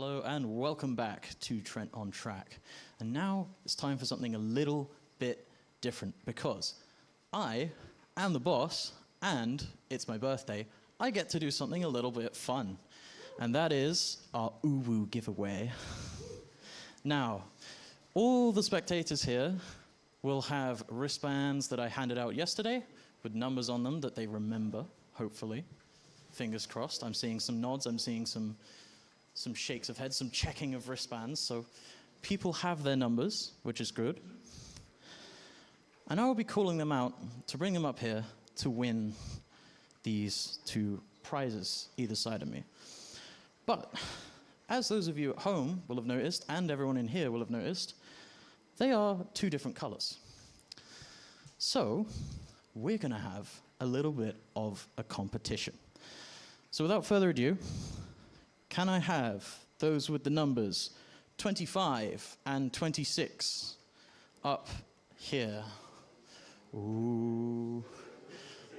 Hello and welcome back to Trent on Track. And now it's time for something a little bit different because I am the boss and it's my birthday. I get to do something a little bit fun, and that is our Uwu giveaway. Now, all the spectators here will have wristbands that I handed out yesterday with numbers on them that they remember, hopefully. Fingers crossed. I'm seeing some nods. I'm seeing some shakes of heads, some checking of wristbands. So people have their numbers, which is good. And I will be calling them out to bring them up here to win these two prizes either side of me. But as those of you at home will have noticed, and everyone in here will have noticed, they are two different colors. So we're going to have a little bit of a competition. So without further ado, can I have those with the numbers 25 and 26 up here? Ooh,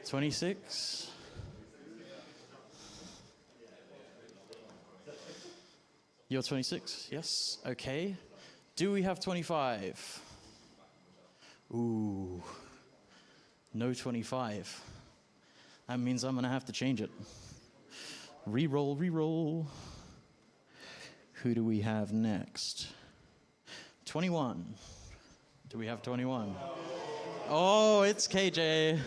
26. You're 26, yes, okay. Do we have 25? Ooh, no 25. That means I'm gonna have to change it. Reroll, reroll. Who do we have next? 21. Do we have 21? Oh, it's KJ.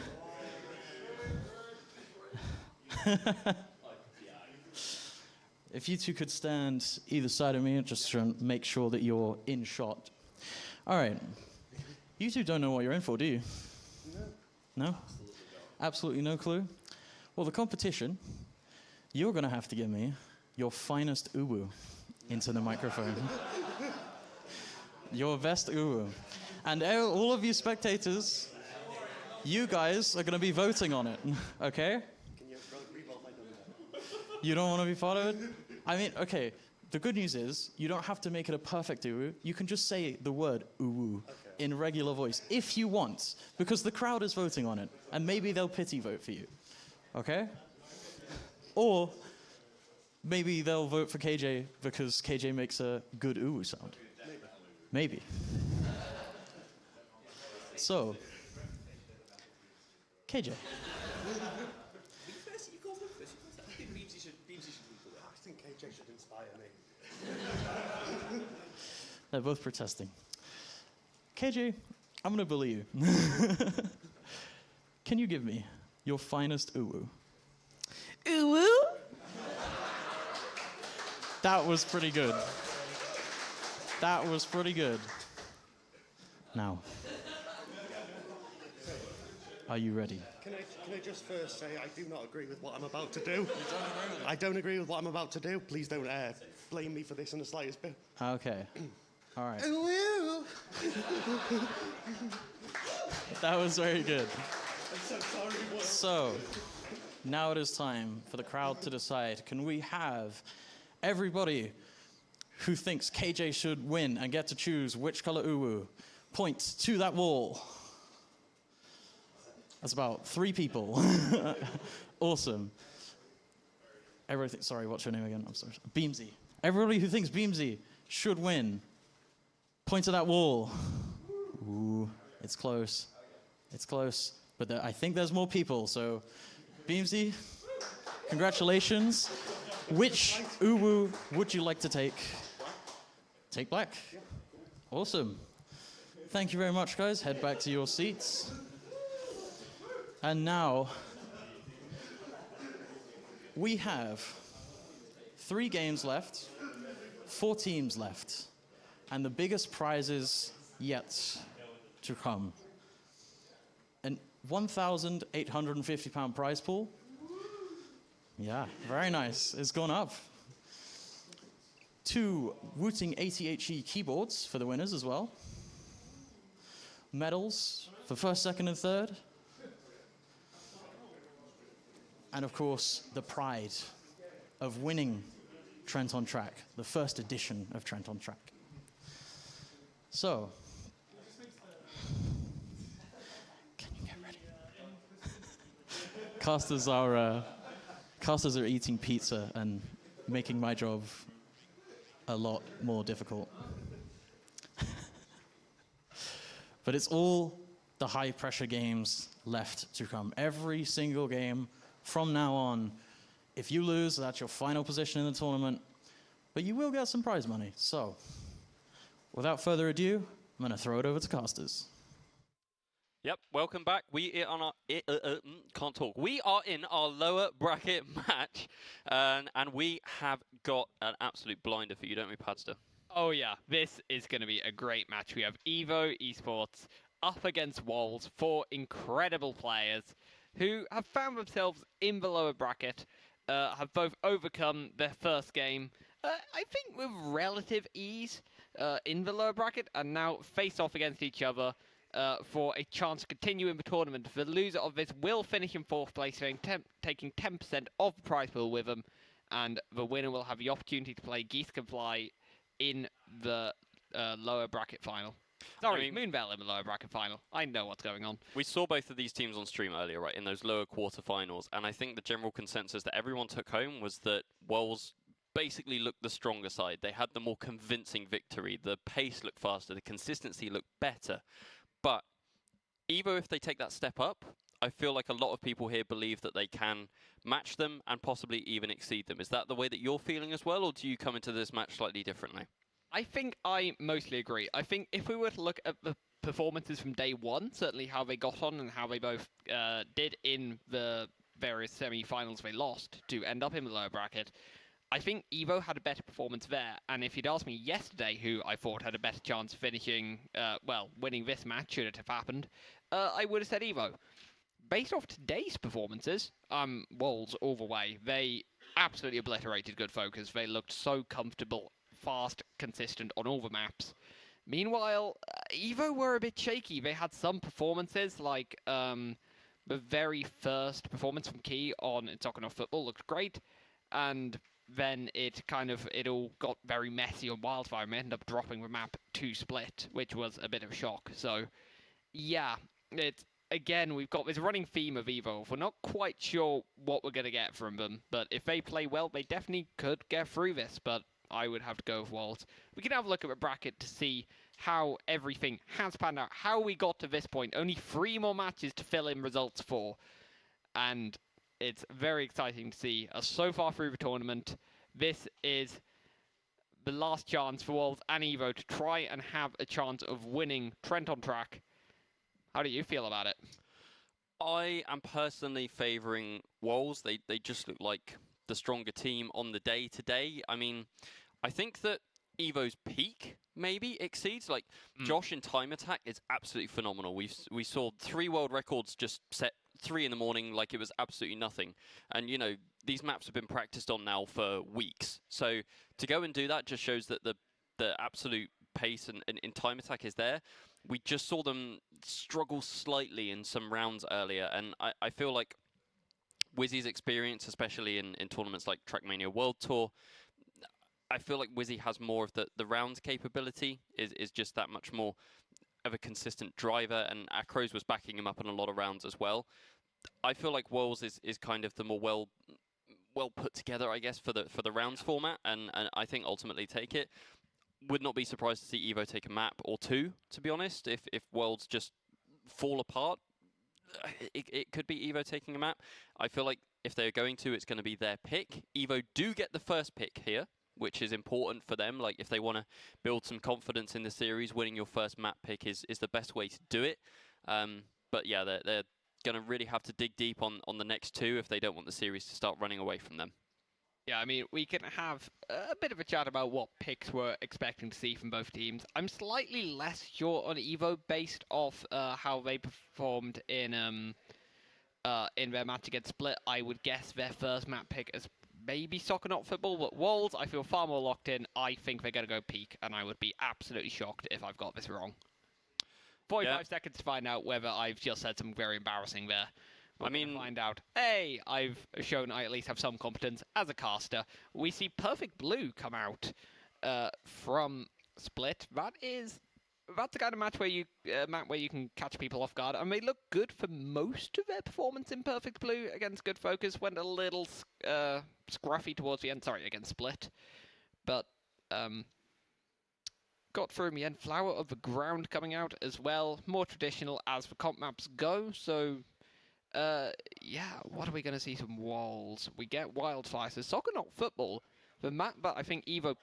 If you two could stand either side of me, just to make sure that you're in shot. All right. You two don't know what you're in for, do you? No. No? Absolutely no clue? Well, the competition, you're going to have to give me your finest uwu into the microphone. Your best uwu. And all of you spectators, you guys are going to be voting on it, okay? Can you re-roll my number? You don't want to be part of it? I mean, okay, the good news is you don't have to make it a perfect uwu. You can just say the word uwu in regular voice if you want, because the crowd is voting on it, and maybe they'll pity vote for you, okay? Or maybe they'll vote for KJ because KJ makes a good uwu sound. Maybe. So, KJ. I think KJ should inspire me. They're both protesting. KJ, I'm going to bully you. Can you give me your finest uwu? Uwu? That was pretty good. That was pretty good. Now, are you ready? Can I just first say I do not agree with what I'm about to do? I don't agree with what I'm about to do. Please don't blame me for this in the slightest bit. Okay. All right. Uwu! That was very good. I'm so sorry. So, now it is time for the crowd to decide. Can we have everybody who thinks KJ should win and get to choose which color uwu point to that wall? That's about 3 people. Awesome. Sorry, what's your name again? I'm sorry. Beamsy. Everybody who thinks Beamsy should win, point to that wall. Ooh, it's close. It's close. But I think there's more people, so Beamsy, congratulations. Which uwu would you like to take? Take black. Awesome. Thank you very much, guys. Head back to your seats. And now, we have 3 games left, 4 teams left, and the biggest prizes yet to come. An £1,850 prize pool. Yeah, very nice. It's gone up. 2 Wooting ATHE keyboards for the winners as well. Medals for first, second, and third. And of course, the pride of winning Trent on Track, the first edition of Trent on Track. So, can you get ready? Casters are eating pizza and making my job a lot more difficult. But it's all the high-pressure games left to come. Every single game from now on, if you lose, that's your final position in the tournament, but you will get some prize money. So, without further ado, I'm going to throw it over to casters. Yep, welcome back. We are on our can't talk. We are in our lower bracket match, and we have got an absolute blinder for you, don't we, Padster? Oh yeah, this is going to be a great match. We have EVO Esports up against Wolves, 4 incredible players who have found themselves in the lower bracket, have both overcome their first game, I think with relative ease in the lower bracket, and now face off against each other for a chance to continue in the tournament. The loser of this will finish in 4th place, taking 10% of the prize pool with them, and the winner will have the opportunity to play Geese Can Fly in the lower bracket final. Sorry, Moonvale in the lower bracket final. I know what's going on. We saw both of these teams on stream earlier, right, in those lower quarterfinals, and I think the general consensus that everyone took home was that Wells basically looked the stronger side. They had the more convincing victory. The pace looked faster. The consistency looked better. But EVO, if they take that step up, I feel like a lot of people here believe that they can match them and possibly even exceed them. Is that the way that you're feeling as well, or do you come into this match slightly differently? I think I mostly agree. I think if we were to look at the performances from day one, certainly how they got on and how they both did in the various semi-finals they lost to end up in the lower bracket, I think EVO had a better performance there. And if you'd asked me yesterday who I thought had a better chance of finishing, winning this match should it have happened, I would have said EVO. Based off today's performances, Wolves all the way. They absolutely obliterated Good Focus. They looked so comfortable, fast, consistent on all the maps. Meanwhile, EVO were a bit shaky. They had some performances, like the very first performance from Key on It's Soccer Not Football looked great, and then it all got very messy on Wildfire and ended up dropping the map to Split, which was a bit of a shock. So, yeah, again, we've got this running theme of EVO. We're not quite sure what we're going to get from them, but if they play well, they definitely could get through this, but I would have to go with Wolves. We can have a look at the bracket to see how everything has panned out, how we got to this point. Only 3 more matches to fill in results for, and it's very exciting to see us so far through the tournament. This is the last chance for Wolves and EVO to try and have a chance of winning Trent on track. How do you feel about it? I am personally favouring Wolves. They just look like the stronger team on the day today. I mean, I think that EVO's peak maybe exceeds. Like, Josh in time attack is absolutely phenomenal. We saw 3 world records just set 3 in the morning like it was absolutely nothing. And, you know, these maps have been practiced on now for weeks. So to go and do that just shows that the absolute pace and in time attack is there. We just saw them struggle slightly in some rounds earlier, and I feel like Wizzy's experience, especially in tournaments like Trackmania World Tour, I feel like Wizzy has more of the rounds capability, is just that much more of a consistent driver, and Acros was backing him up in a lot of rounds as well. I feel like Wolves is kind of the more well put together, I guess, for the rounds format, and I think ultimately take it. Would not be surprised to see EVO take a map or 2, to be honest. If Worlds just fall apart, it could be EVO taking a map. I feel like if they're going to, it's going to be their pick. EVO do get the first pick here, which is important for them. Like, if they want to build some confidence in the series, winning your first map pick is the best way to do it. But yeah, they're going to really have to dig deep on the next 2 if they don't want the series to start running away from them. Yeah, I mean, we can have a bit of a chat about what picks we're expecting to see from both teams. I'm slightly less sure on EVO based off how they performed in their match against Split. I would guess their first map pick is maybe Soccer Not Football, but Wolves, I feel far more locked in. I think they're going to go Peak, and I would be absolutely shocked if I've got this wrong. 45 seconds to find out whether I've just said something very embarrassing there. I mean, find out. Hey, I've shown I at least have some competence as a caster. We see Perfect Blue come out from Split. That's the kind of match where you can catch people off guard, and they look good for most of their performance in Perfect Blue against Good Focus. Went a little scruffy towards the end. Sorry, against Split, but got through in the end. Flower of the Ground coming out as well. More traditional as the comp maps go. So, yeah, what are we going to see? Some walls. We get Wildfire. So soccer, not football. The map that I think EVO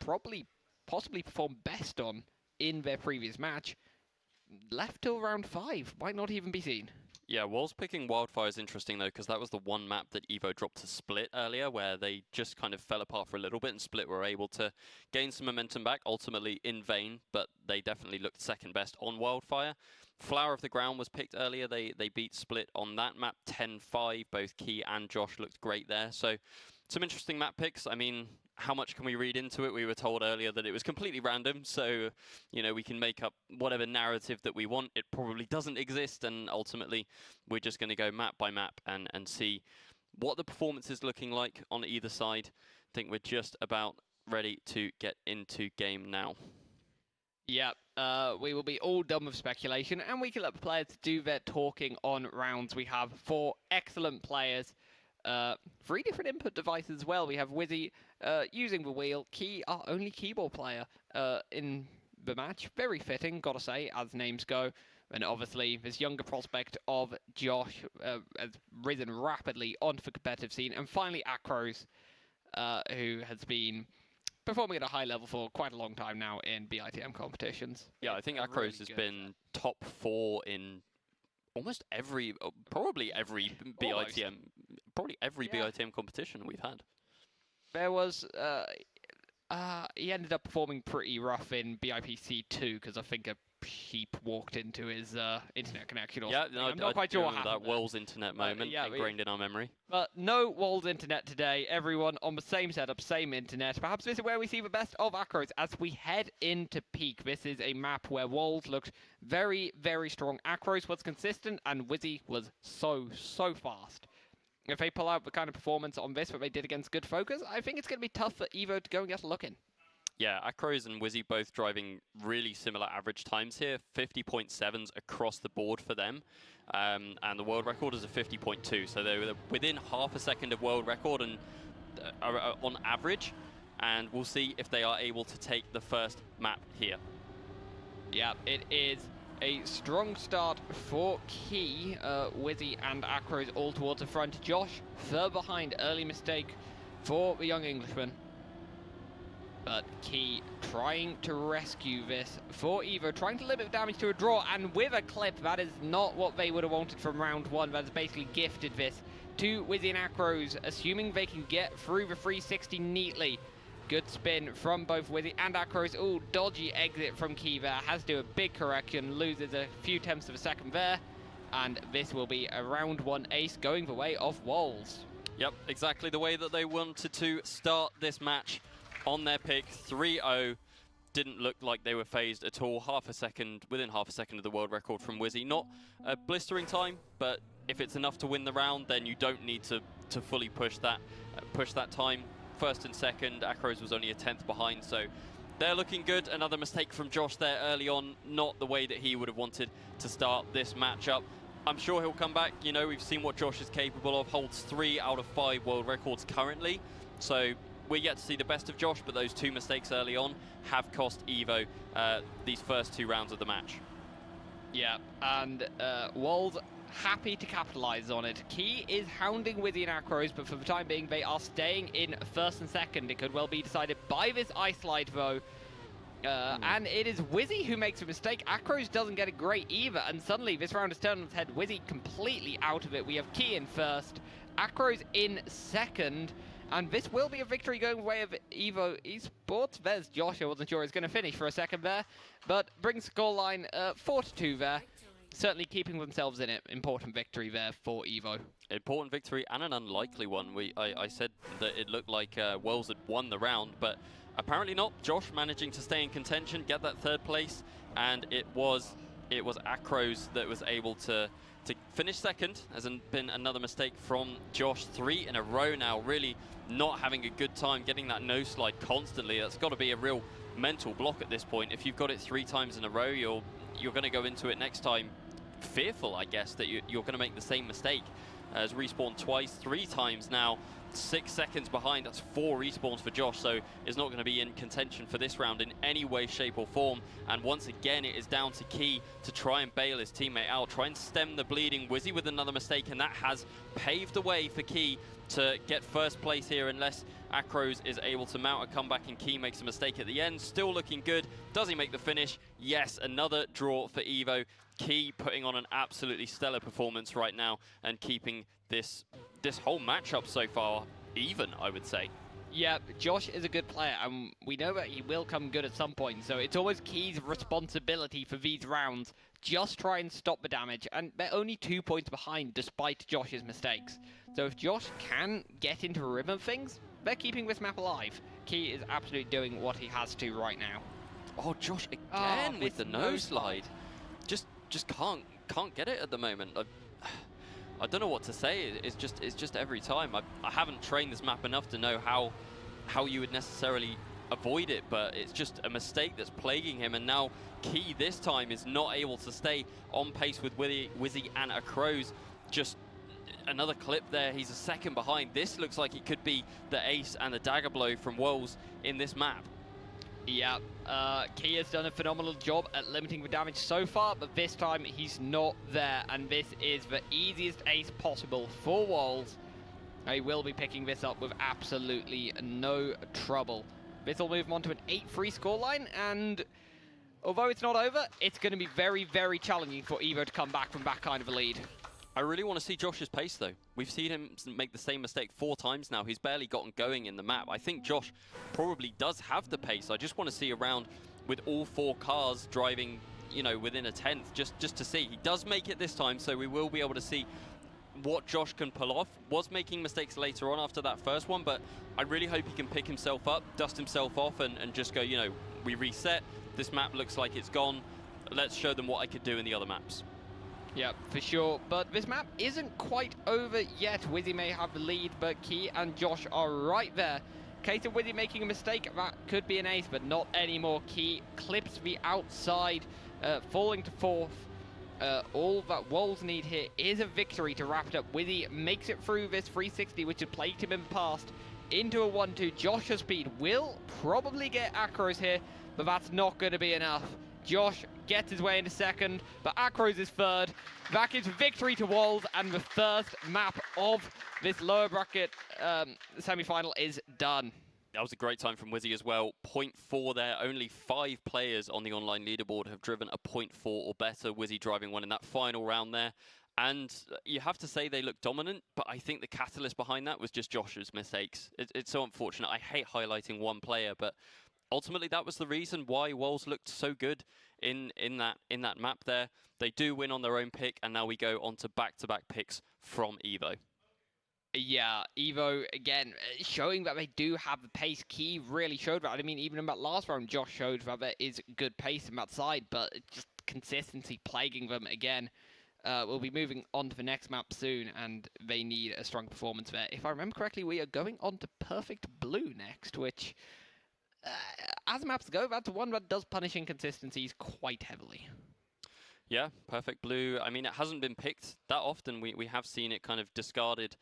possibly performed best on in their previous match. Left till round 5. Might not even be seen. Yeah, Walls picking Wildfire is interesting, though, because that was the one map that EVO dropped to Split earlier, where they just kind of fell apart for a little bit, and Split were able to gain some momentum back, ultimately in vain, but they definitely looked second best on Wildfire. Flower of the Ground was picked earlier. They beat Split on that map 10-5. Both Key and Josh looked great there. So some interesting map picks. I mean, how much can we read into it? We were told earlier that it was completely random, so, you know, we can make up whatever narrative that we want. It probably doesn't exist, and ultimately we're just going to go map by map and see what the performance is looking like on either side. I think we're just about ready to get into game now. Yep, we will be all done with speculation, and we can let the players do their talking on rounds. We have 4 excellent players. 3 different input devices as well. We have Wizzy using the wheel. Key, our only keyboard player in the match. Very fitting, gotta say, as names go. And obviously, this younger prospect of Josh has risen rapidly onto the competitive scene. And finally, Acros, who has been performing at a high level for quite a long time now in BITM competitions. Yeah, I think Acros has been top 4 in almost every, probably every BITM, BITM competition we've had. There was, he ended up performing pretty rough in BIPC 2 because I think a sheep walked into his internet connection or something. I'm not quite sure what happened. That Walls internet moment ingrained in our memory. But no Walls internet today. Everyone on the same setup, same internet. Perhaps this is where we see the best of Acros as we head into peak. This is a map where Walls looked very, very strong. Acros was consistent and Wizzy was so fast. If they pull out the kind of performance on this that they did against Good Focus, I think it's going to be tough for EVO to go and get a look in. Yeah, Acros and Wizzy both driving really similar average times here, 50.7s across the board for them, and the world record is a 50.2, so they're within half a second of world record and on average, and we'll see if they are able to take the first map here. Yeah, it is a strong start for Key, Wizzy and Acros all towards the front. Josh further behind, early mistake for the young Englishman. But Key trying to rescue this for EVO, trying to limit damage to a draw, and with a clip, that is not what they would have wanted from round 1. That has basically gifted this to Wizzy and Acros, assuming they can get through the 360 neatly. Good spin from both Wizzy and Acros. Ooh, dodgy exit from Key there. Has to do a big correction, loses a few tenths of a second there, and this will be a round 1 ace going the way of Walls. Yep, exactly the way that they wanted to start this match. On their pick, 3-0, didn't look like they were phased at all. Within half a second of the world record from Wizzy. Not a blistering time, but if it's enough to win the round, then you don't need to fully push that time. First and second, Acros was only a 10th behind, so they're looking good. Another mistake from Josh there early on, not the way that he would have wanted to start this matchup. I'm sure he'll come back. You know, we've seen what Josh is capable of, holds 3 out of 5 world records currently, so we're yet to see the best of Josh, but those 2 mistakes early on have cost EVO these first 2 rounds of the match. Yeah, and Walls happy to capitalize on it. Key is hounding Wizzy and Acros, but for the time being, they are staying in first and second. It could well be decided by this ice slide, though. And it is Wizzy who makes a mistake. Acros doesn't get it great either, and suddenly this round has turned on its head. Wizzy completely out of it. We have Key in first, Acros in second, and this will be a victory going the way of EVO Esports. There's Josh. I wasn't sure he was going to finish for a second there, but brings the scoreline 4-2 there. Certainly keeping themselves in it. Important victory there for EVO. Important victory and an unlikely one. I said that it looked like Wells had won the round, but apparently not. Josh managing to stay in contention, get that 3rd place, and it was Acros that was able to finish second. Has been another mistake from Josh. 3 in a row now, really not having a good time getting that no slide constantly. That's got to be a real mental block at this point. If you've got it 3 times in a row, you're going to go into it next time fearful, I guess, that you're going to make the same mistake. Has respawned twice, 3 times now 6 seconds behind. That's 4 respawns for Josh, so is not going to be in contention for this round in any way, shape or form. And once again, it is down to Key to try and bail his teammate out, try and stem the bleeding. Wizzy with another mistake, and that has paved the way for Key to get first place here, unless Acros is able to mount a comeback and Key makes a mistake at the end. Still looking good. Does he make the finish? Yes, another draw for EVO. Key putting on an absolutely stellar performance right now and keeping this whole matchup so far even, I would say. Yeah, Josh is a good player, and we know that he will come good at some point, so it's always Key's responsibility for these rounds. Just try and stop the damage, and they're only 2 points behind despite Josh's mistakes. So if Josh can get into a rhythm of things, they're keeping this map alive. Key is absolutely doing what he has to right now. Oh, Josh again with the nose slide. Just can't get it at the moment. I don't know what to say. It's just every time. I haven't trained this map enough to know how you would necessarily avoid it, but it's just a mistake that's plaguing him. And now Key this time is not able to stay on pace with Wizzy and Acros. Just another clip there. He's a second behind. This looks like it could be the ace and the dagger blow from Wolves in this map. Yeah, Key has done a phenomenal job at limiting the damage so far, but this time he's not there, and this is the easiest ace possible for Wolves. He will be picking this up with absolutely no trouble. This will move him on to an 8-3 scoreline, and although it's not over, it's going to be very, very challenging for EVO to come back from that kind of a lead. I really want to see Josh's pace, though. We've seen him make the same mistake 4 times now. He's barely gotten going in the map. I think Josh probably does have the pace. I just want to see a round with all 4 cars driving, you know, within a tenth, just to see. He does make it this time, so we will be able to see what Josh can pull off. Was making mistakes later on after that first one, but I really hope he can pick himself up, dust himself off, and just go, you know, we reset. This map looks like it's gone. Let's show them what I could do in the other maps. Yeah, for sure. But this map isn't quite over yet. Wizzy may have the lead, but Key and Josh are right there. Case of Wizzy making a mistake, that could be an ace, but not anymore. Key clips the outside, falling to 4th. All that Wolves need here is a victory to wrap it up. Wizzy makes it through this 360, which had plagued him in the past, into a 1-2. Josh's speed will probably get Acros here, but that's not going to be enough. Josh gets his way into 2nd, but Acros is 3rd. That gives victory to Wolves, and the first map of this lower bracket semi-final is done. That was a great time from Wizzy as well. 0.4 there. Only 5 players on the online leaderboard have driven a 0.4 or better. Wizzy driving one in that final round there. And you have to say they look dominant, but I think the catalyst behind that was just Josh's mistakes. It's so unfortunate. I hate highlighting one player, but ultimately that was the reason why Wolves looked so good in that map there. They do win on their own pick, and now we go on to back-to-back picks from EVO. Yeah, EVO, again, showing that they do have the pace. Key really showed that. I mean, even in that last round, Josh showed that there is good pace in that side, but just consistency plaguing them again. We'll be moving on to the next map soon, and they need a strong performance there. If I remember correctly, we are going on to Perfect Blue next, which, as maps go, that's one that does punish inconsistencies quite heavily. Yeah, Perfect Blue. I mean, it hasn't been picked that often. We have seen it kind of discarded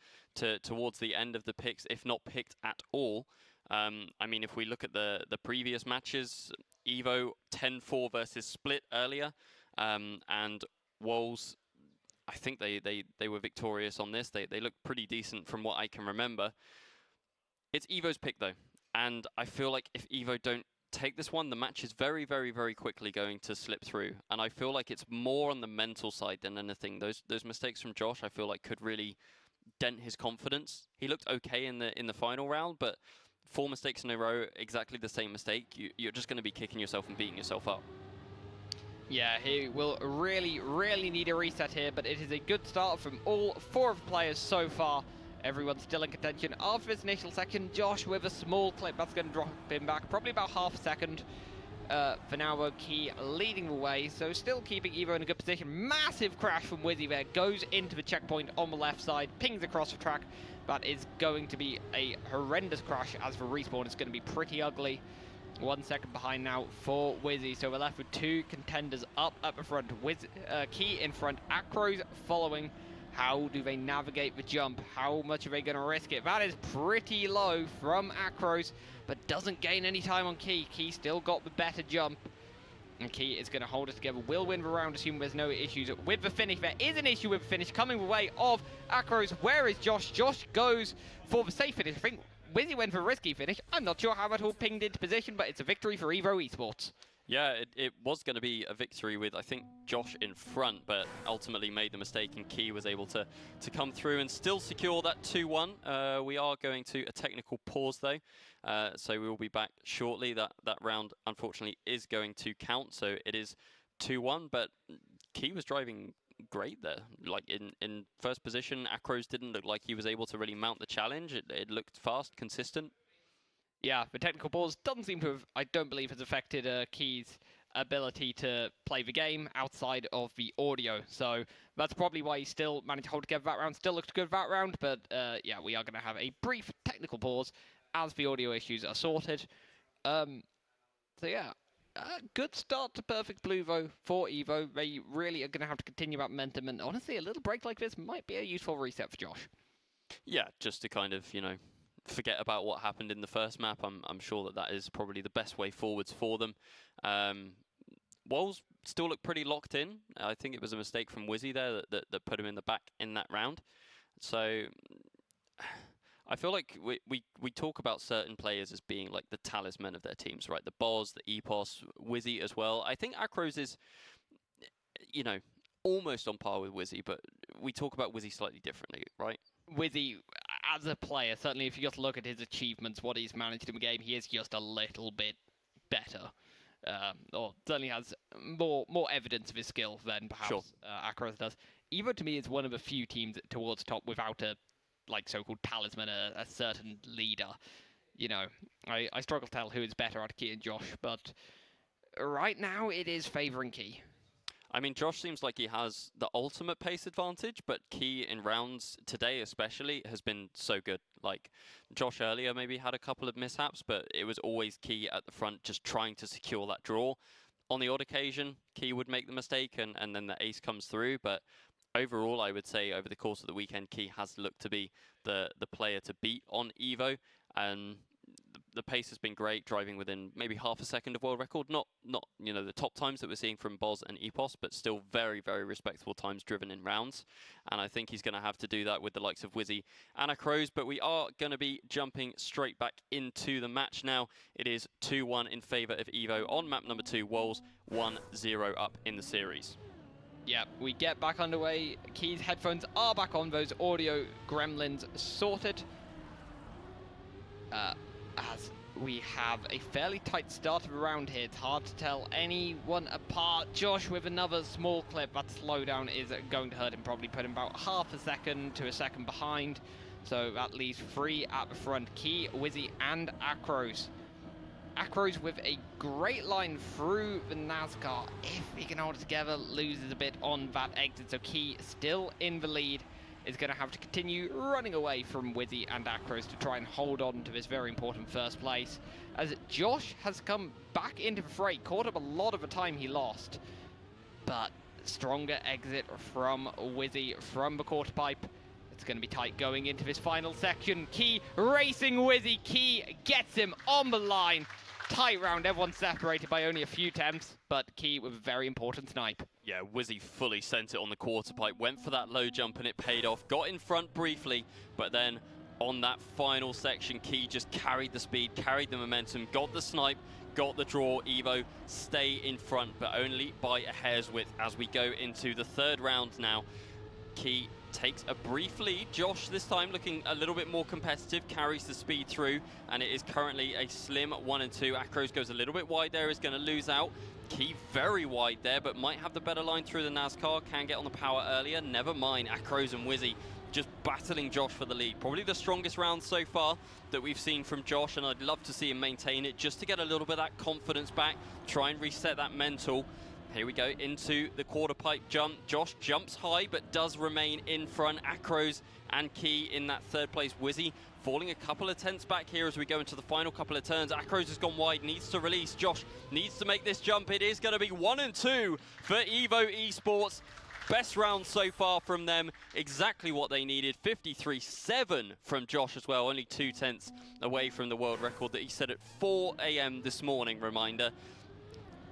towards the end of the picks, if not picked at all. I mean, if we look at the previous matches, EVO 10-4 versus Split earlier, and Wolves, I think they were victorious on this. They looked pretty decent from what I can remember. It's EVO's pick, though, and I feel like if EVO don't take this one, the match is very, very, very quickly going to slip through, and I feel like it's more on the mental side than anything. Those mistakes from Josh, I feel like, could really dent his confidence. He looked okay in the final round, but 4 mistakes in a row, exactly the same mistake, you're just going to be kicking yourself and beating yourself up. Yeah, he will really, really need a reset here, but it is a good start from all 4 of the players so far. Everyone's still in contention after this initial section. Josh with a small clip, that's going to drop him back, probably about half a second. For now, Key leading the way, so still keeping EVO in a good position. Massive crash from Wizzy there, goes into the checkpoint on the left side, pings across the track. That is going to be a horrendous crash, as for respawn, it's going to be pretty ugly. 1 second behind now for Wizzy, so we're left with 2 contenders up at the front. Key in front, Acros following. How do they navigate the jump? How much are they going to risk it? That is pretty low from Acros, but doesn't gain any time on Key. Key still got the better jump. And Key is going to hold us together. Will win the round, assuming there's no issues with the finish. There is an issue with the finish coming the way of Acros. Where is Josh? Josh goes for the safe finish. I think Wizzy went for a risky finish. I'm not sure how that all pinged into position, but it's a victory for EVO Esports. Yeah, it was going to be a victory with, I think, Josh in front, but ultimately made the mistake, and Key was able to come through and still secure that 2-1. We are going to a technical pause, though, so we will be back shortly. That round, unfortunately, is going to count, so it is 2-1, but Key was driving great there. Like, in first position, Acros didn't look like he was able to really mount the challenge. It looked fast, consistent. Yeah, the technical pause doesn't seem to have, I don't believe, has affected Key's ability to play the game outside of the audio. So that's probably why he still managed to hold together that round. Still looked good that round, but yeah, we are going to have a brief technical pause as the audio issues are sorted. So yeah, good start to Perfect Blue, though, for EVO. They really are going to have to continue that momentum, and honestly, a little break like this might be a useful reset for Josh. Yeah, just to kind of, you know, forget about what happened in the first map. I'm sure that is probably the best way forwards for them. Walls still look pretty locked in. I think it was a mistake from Wizzy there that put him in the back in that round. So I feel like we talk about certain players as being like the talisman of their teams, right? The Boz, the Epos, Wizzy as well. I think Acros is, you know, almost on par with Wizzy, but we talk about Wizzy slightly differently, right? Wizzy, as a player, certainly if you just look at his achievements, what he's managed in the game, he is just a little bit better. Or certainly has more evidence of his skill than perhaps Acros does. EVO, to me, is one of the few teams towards top without a so-called talisman, a certain leader. You know, I struggle to tell who is better out of Key and Josh, but right now it is favouring Key. I mean, Josh seems like he has the ultimate pace advantage, but Key in rounds today especially has been so good. Like, Josh earlier maybe had a couple of mishaps, but it was always Key at the front just trying to secure that draw. On the odd occasion, Key would make the mistake and then the ace comes through, but overall, I would say over the course of the weekend, Key has looked to be the player to beat on EVO, and the pace has been great, driving within maybe half a second of world record. Not you know, the top times that we're seeing from Boz and Epos, but still very, very respectable times driven in rounds. And I think he's going to have to do that with the likes of Wizzy and Acros. But we are going to be jumping straight back into the match now. It is 2-1 in favour of EVO on map number 2, Walls 1-0 up in the series. Yeah, we get back underway. Key's headphones are back on, those audio gremlins sorted. As we have a fairly tight start of the round here, it's hard to tell anyone apart. Josh with another small clip. That slowdown is going to hurt him, probably put him about half a second to a second behind. So that leaves 3 at the front, Key, Wizzy and Acros. Acros with a great line through the NASCAR. If he can hold it together, loses a bit on that exit. So Key still in the lead. Is going to have to continue running away from Wizzy and Acros to try and hold on to this very important first place. As Josh has come back into the fray, caught up a lot of the time he lost. But stronger exit from Wizzy from the quarter pipe. It's going to be tight going into this final section. Key racing Wizzy. Key gets him on the line. Tight round, everyone separated by only a few attempts, but Key with a very important snipe. Yeah, Wizzy fully sent it on the quarter pipe, went for that low jump and it paid off. Got in front briefly, but then on that final section, Key just carried the speed, carried the momentum, got the snipe, got the draw. EVO stay in front, but only by a hair's width as we go into the third round now. Key takes a brief lead. Josh this time looking a little bit more competitive, carries the speed through, and it is currently a slim 1-2. Acros goes a little bit wide there, is going to lose out. Key very wide there, but might have the better line through the NASCAR, can get on the power earlier. Never mind, Acros and Wizzy just battling Josh for the lead. Probably the strongest round so far that we've seen from Josh, and I'd love to see him maintain it just to get a little bit of that confidence back, try and reset that mental. Here we go into the quarter pipe jump. Josh jumps high, but does remain in front. Acros and Key in that third place. Wizzy falling a couple of tenths back here as we go into the final couple of turns. Acros has gone wide, needs to release. Josh needs to make this jump. It is going to be 1-2 for EVO Esports. Best round so far from them, exactly what they needed. 53.7 from Josh as well, only 2/10 away from the world record that he set at 4 AM this morning, reminder.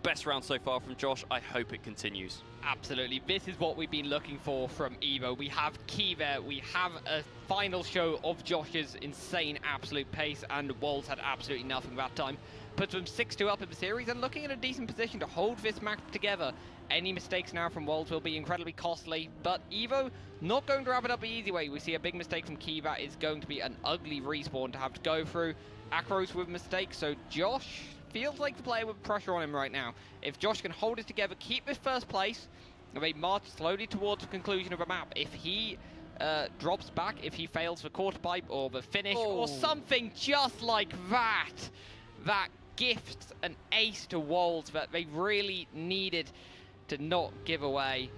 Best round so far from Josh, I hope it continues. Absolutely, this is what we've been looking for from EVO. We have Key there, we have a final show of Josh's insane absolute pace, and Wolves had absolutely nothing that time. Puts them 6-2 up in the series and looking in a decent position to hold this match together. Any mistakes now from Wolves will be incredibly costly, but EVO not going to wrap it up the easy way. We see a big mistake from Key that is going to be an ugly respawn to have to go through. Acros with mistakes, so Josh feels like the player with pressure on him right now. If Josh can hold it together, keep this first place, and they march slowly towards the conclusion of a map. If he drops back, if he fails the quarter pipe or the finish or something just like that, that gifts an ace to Wolves that they really needed to not give away.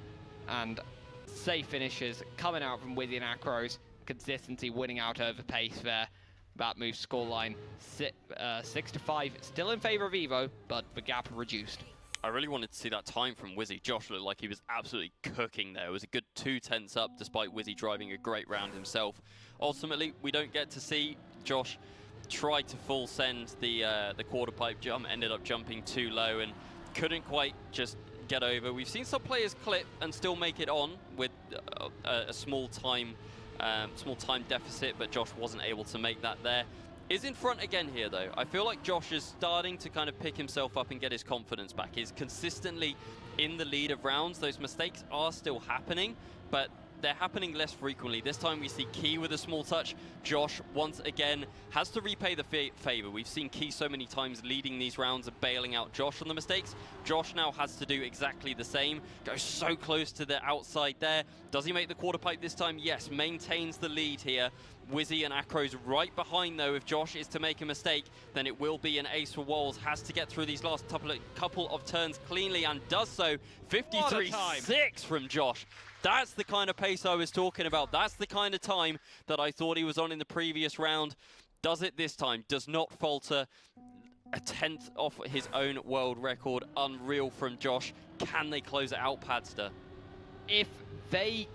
And safe finishes coming out from Wizzy and Acros. Consistency winning out over pace there. That moves scoreline 6-5, still in favour of EVO, but the gap reduced. I really wanted to see that time from Wizzy. Josh looked like he was absolutely cooking there. It was a good 2/10 up, despite Wizzy driving a great round himself. Ultimately, we don't get to see Josh try to full send the quarter pipe jump, ended up jumping too low and couldn't quite just get over. We've seen some players clip and still make it on with a small time deficit, but Josh wasn't able to make that there. Is in front again here though. I feel like Josh is starting to kind of pick himself up and get his confidence back. He's consistently in the lead of rounds. Those mistakes are still happening, but they're happening less frequently. This time we see Key with a small touch. Josh, once again, has to repay the favor. We've seen Key so many times leading these rounds and bailing out Josh on the mistakes. Josh now has to do exactly the same. Goes so close to the outside there. Does he make the quarter pipe this time? Yes, maintains the lead here. Wizzy and Acros right behind though. If Josh is to make a mistake, then it will be an ace for Wolves. Has to get through these last couple of turns cleanly and does so. 53.6 from Josh. That's the kind of pace I was talking about. That's the kind of time that I thought he was on in the previous round. Does it this time. Does not falter. A 10th off his own world record. Unreal from Josh. Can they close it out, Padster? If they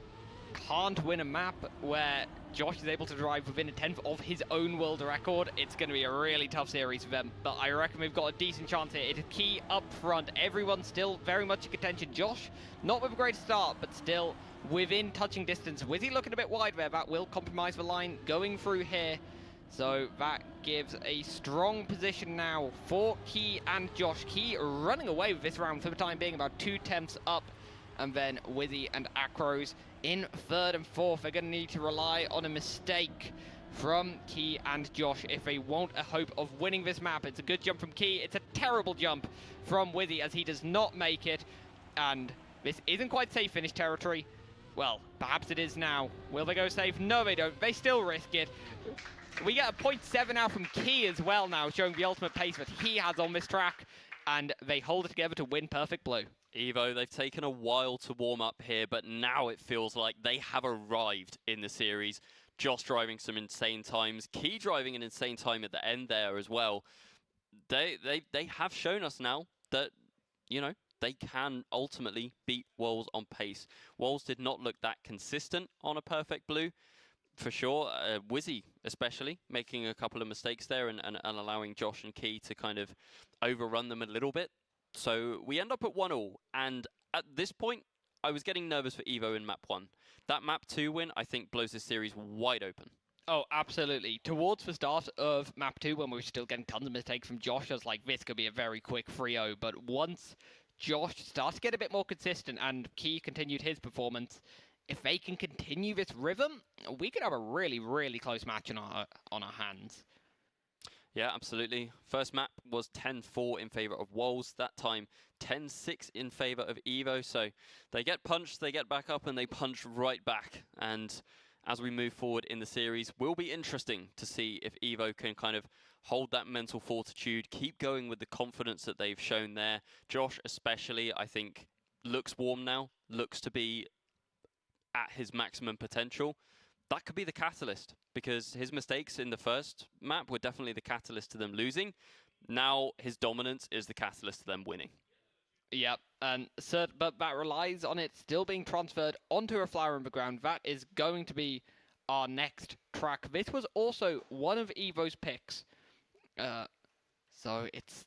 can't win a map where Josh is able to drive within a 10th of his own world record, it's going to be a really tough series for them. But I reckon we've got a decent chance here. It's Key up front. Everyone's still very much in contention. Josh, not with a great start, but still within touching distance. Wizzy looking a bit wide there. That will compromise the line going through here. So that gives a strong position now for Key and Josh. Key running away with this round for the time being, about 2/10 up. And then Wizzy and Acros in third and fourth. They're going to need to rely on a mistake from Key and Josh if they want a hope of winning this map. It's a good jump from Key. It's a terrible jump from Wizzy as he does not make it. And this isn't quite safe finish territory. Well, perhaps it is now. Will they go safe? No, they don't. They still risk it. We get a 0.7 out from Key as well now, showing the ultimate pace that he has on this track. And they hold it together to win Perfect Blue. EVO, they've taken a while to warm up here, but now it feels like they have arrived in the series. Josh driving some insane times, Key driving an insane time at the end there as well. They have shown us now that, you know, they can ultimately beat Wolves on pace. Wolves did not look that consistent on a Perfect Blue, for sure. Wizzy especially, making a couple of mistakes there and allowing Josh and Key to kind of overrun them a little bit. So we end up at 1-1, and at this point, I was getting nervous for EVO in map 1. That map 2 win, I think, blows this series wide open. Oh, absolutely. Towards the start of map 2, when we were still getting tons of mistakes from Josh, I was like, this could be a very quick 3-0. But once Josh started to get a bit more consistent and Key continued his performance, if they can continue this rhythm, we could have a really, really close match on our hands. Yeah, absolutely. First map was 10-4 in favour of Wolves. That time, 10-6 in favour of EVO. So they get punched, they get back up, and they punch right back. And as we move forward in the series, will be interesting to see if EVO can kind of hold that mental fortitude, keep going with the confidence that they've shown there. Josh especially, I think, looks warm now, looks to be at his maximum potential. That could be the catalyst, because his mistakes in the first map were definitely the catalyst to them losing. Now his dominance is the catalyst to them winning. Yep, but that relies on it still being transferred onto a flower on the ground. That is going to be our next track. This was also one of EVO's picks. So it's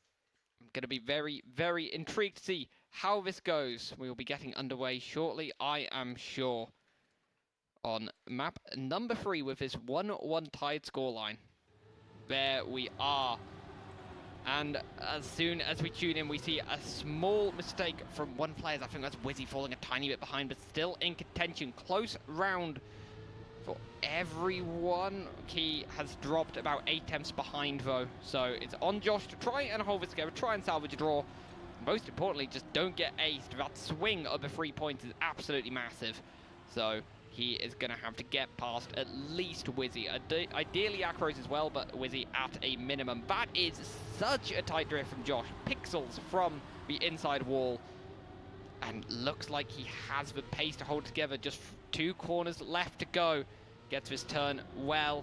going to be very, very intrigued to see how this goes. We will be getting underway shortly, I am sure, on map number 3 with this 1-1 tied scoreline. There we are. And as soon as we tune in, we see a small mistake from one player. I think that's Wizzy falling a tiny bit behind, but still in contention. Close round for everyone. Key has dropped about 8 attempts behind, though. So it's on Josh to try and hold this together, try and salvage a draw. Most importantly, just don't get aced. That swing of the 3 points is absolutely massive. So he is going to have to get past at least Wizzy. Ideally Acros as well, but Wizzy at a minimum. That is such a tight drift from Josh. Pixels from the inside wall. And looks like he has the pace to hold together. Just 2 corners left to go. Gets his turn well.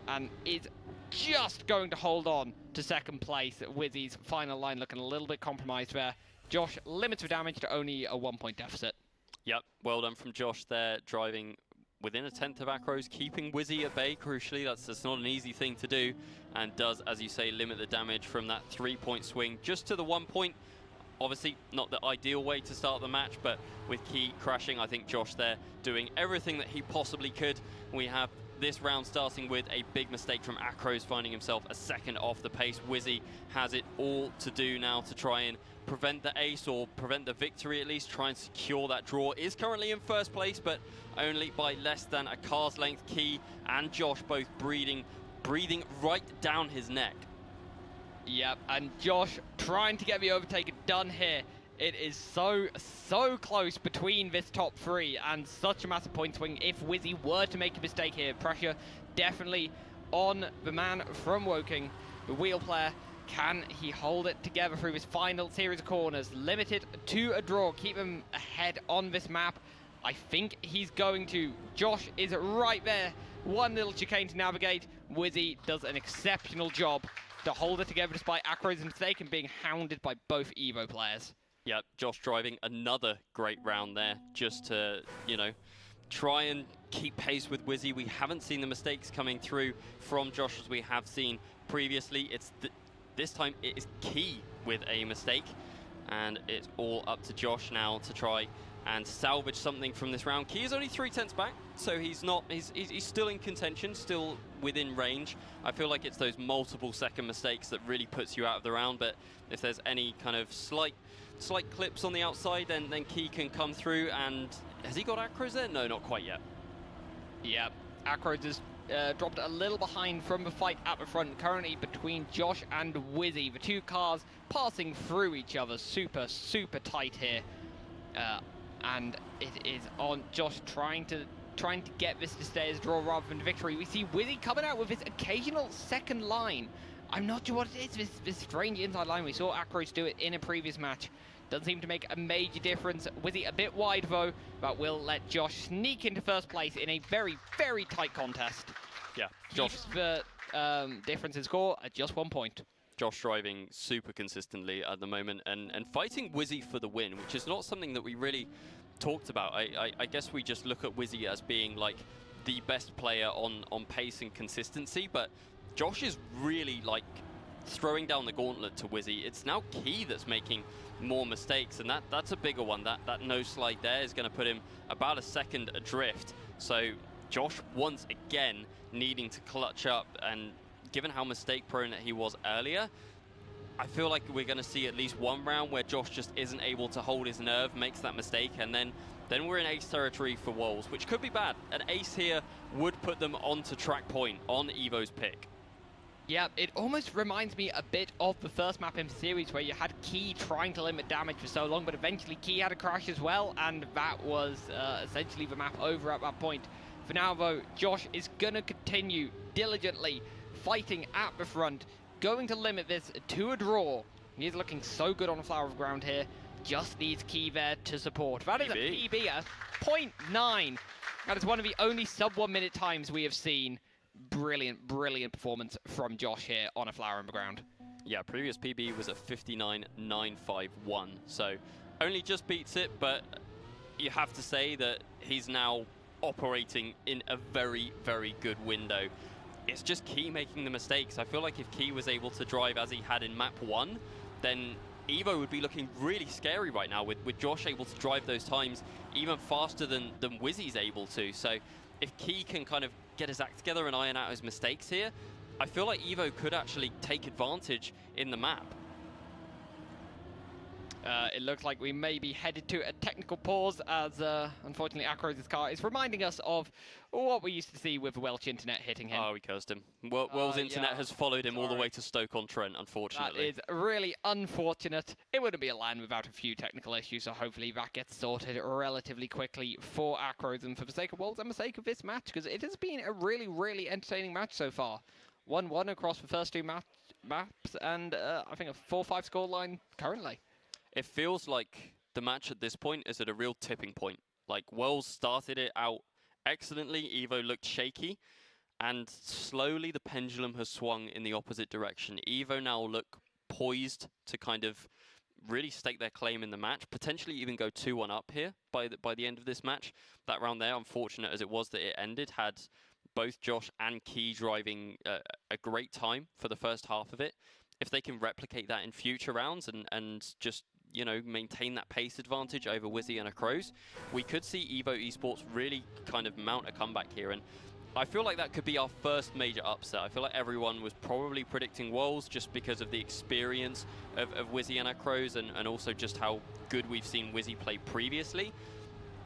And is just going to hold on to second place. Wizzy's final line looking a little bit compromised there. Josh limits the damage to only a 1-point deficit. Yep, well done from Josh there, driving within a 10th of Acros, keeping Wizzy at bay, crucially. That's not an easy thing to do, and does, as you say, limit the damage from that 3-point swing just to the 1 point. Obviously, not the ideal way to start the match, but with Key crashing, I think Josh there doing everything that he possibly could. We have this round starting with a big mistake from Acros, finding himself a second off the pace. Wizzy has it all to do now to try and prevent the ace, or prevent the victory at least, try and secure that draw. Is currently in first place, but only by less than a car's length. Key and Josh both breathing right down his neck. Yep, and Josh trying to get the overtake done here. It is so close between this top 3, and such a massive point swing. If Wizzy were to make a mistake here, pressure definitely on the man from Woking, the wheel player. Can he hold it together through his final series of corners? Limited to a draw, keep him ahead on this map. I think he's going to. Josh is right there. One little chicane to navigate. Wizzy does an exceptional job to hold it together despite Acros' mistake and being hounded by both EVO players. Yeah, Josh driving another great round there, just to, you know, try and keep pace with Wizzy. We haven't seen the mistakes coming through from Josh as we have seen previously. This time it is Key with a mistake, and it's all up to Josh now to try and salvage something from this round. Key is only 3/10 back, so he's still in contention, still within range. I feel like it's those multiple second mistakes that really puts you out of the round, but if there's any kind of slight clips on the outside, then Key can come through. And has he got Acros there? No, not quite yet. Yeah, Acros is dropped a little behind from the fight at the front, currently between Josh and Wizzy. The 2 cars passing through each other, super tight here. And it is on Josh trying to get this to stay as a draw rather than victory. We see Wizzy coming out with his occasional second line. I'm not sure what it is, this strange inside line. We saw Acros do it in a previous match. Doesn't seem to make a major difference. Wizzy a bit wide though, but will let Josh sneak into first place in a very tight contest. Yeah, Josh. Keeps the difference in score at just 1 point. Josh driving super consistently at the moment and fighting Wizzy for the win, which is not something that we really talked about. I guess we just look at Wizzy as being like the best player on pace and consistency, but Josh is really like throwing down the gauntlet to Wizzy. It's now Key that's making more mistakes, and that's a bigger one. That no slide there is going to put him about a second adrift. So Josh once again needing to clutch up, and given how mistake prone that he was earlier, I feel like we're going to see at least one round where Josh just isn't able to hold his nerve, makes that mistake, and then we're in ace territory for Wolves, which could be bad. An ace here would put them onto track point on EVO's pick. Yeah, it almost reminds me a bit of the first map in the series where you had Key trying to limit damage for so long, but eventually Key had a crash as well, and that was essentially the map over at that point. For now, though, Josh is going to continue diligently fighting at the front, going to limit this to a draw. He's looking so good on a flower of ground here. Just needs Key there to support. That is a PB at 0.9. That is one of the only sub 1 minute times we have seen. Brilliant performance from Josh here on a flower on the ground. Yeah, previous PB was at 59.951. So only just beats it, but you have to say that he's now operating in a very, very good window. It's just Key making the mistakes. I feel like if Key was able to drive as he had in map 1, then EVO would be looking really scary right now with Josh able to drive those times even faster than Wizzy's able to. So if Key can kind of get his act together and iron out his mistakes here, I feel like EVO could actually take advantage in the map. It looks like we may be headed to a technical pause as, unfortunately, Acros' car is reminding us of what we used to see with Welsh internet hitting him. Oh, we cursed him. Wells internet has followed him all the way to Stoke-on-Trent, unfortunately. That is really unfortunate. It wouldn't be a LAN without a few technical issues, so hopefully that gets sorted relatively quickly for Acros and for the sake of Wolves and the sake of this match, because it has been a really, really entertaining match so far. 1-1 across the first two maps, and I think a 4-5 scoreline currently. It feels like the match at this point is at a real tipping point. Like, Wells started it out excellently, EVO looked shaky, and slowly the pendulum has swung in the opposite direction. EVO now look poised to kind of really stake their claim in the match, potentially even go 2-1 up here by the end of this match. That round there, unfortunate as it was that it ended, had both Josh and Key driving a great time for the first half of it. If they can replicate that in future rounds and just, you know, maintain that pace advantage over Wizzy and Acros, we could see EVO Esports really kind of mount a comeback here. And I feel like that could be our first major upset. I feel like everyone was probably predicting Wolves just because of the experience of Wizzy and Acros and also just how good we've seen Wizzy play previously.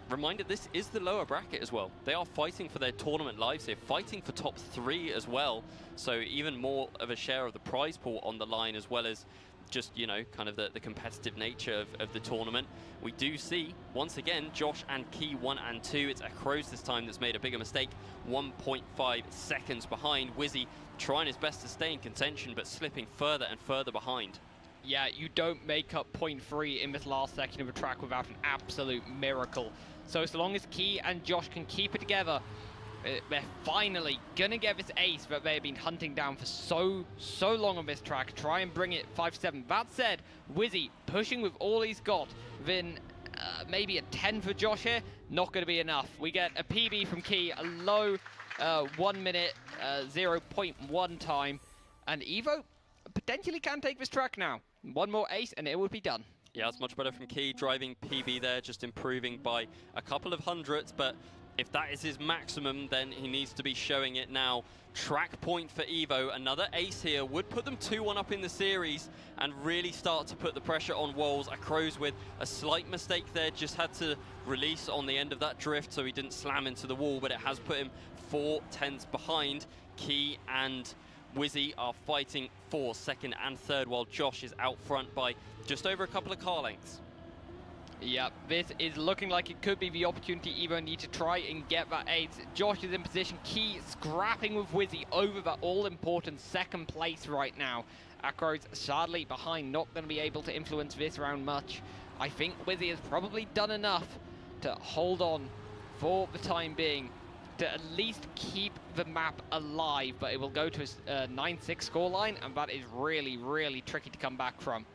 Reminder, this is the lower bracket as well. They are fighting for their tournament lives here, fighting for top 3 as well. So even more of a share of the prize pool on the line, as well as just, you know, kind of the competitive nature of the tournament. We do see, once again, Josh and Key 1 and 2. It's Acros this time that's made a bigger mistake. 1.5 seconds behind. Wizzy trying his best to stay in contention, but slipping further and further behind. Yeah, you don't make up 0.3 in this last section of a track without an absolute miracle. So long as Key and Josh can keep it together, they're finally gonna get this ace that they've been hunting down for so long on this track. Try and bring it 5-7. That said, Wizzy pushing with all he's got. Then maybe a 10 for Josh here, not gonna be enough. We get a PB from Key, a low 1 minute 0.1 time, and EVO potentially can take this track now. One more ace and it would be done. Yeah, it's much better from Key, driving PB there, just improving by a couple of hundredths, but if that is his maximum, then he needs to be showing it now. Track point for EVO, another ace here, would put them 2-1 up in the series and really start to put the pressure on Wolves. Acros with a slight mistake there, just had to release on the end of that drift so he didn't slam into the wall, but it has put him 4 tenths behind. Key and Wizzy are fighting for second and third, while Josh is out front by just over a couple of car lengths. Yeah, this is looking like it could be the opportunity EVO need to try and get that ace. Josh is in position, Key scrapping with Wizzy over that all-important second place right now. Acros sadly behind, not going to be able to influence this round much. I think Wizzy has probably done enough to hold on for the time being, to at least keep the map alive, but it will go to a 9-6 scoreline, and that is really, really tricky to come back from.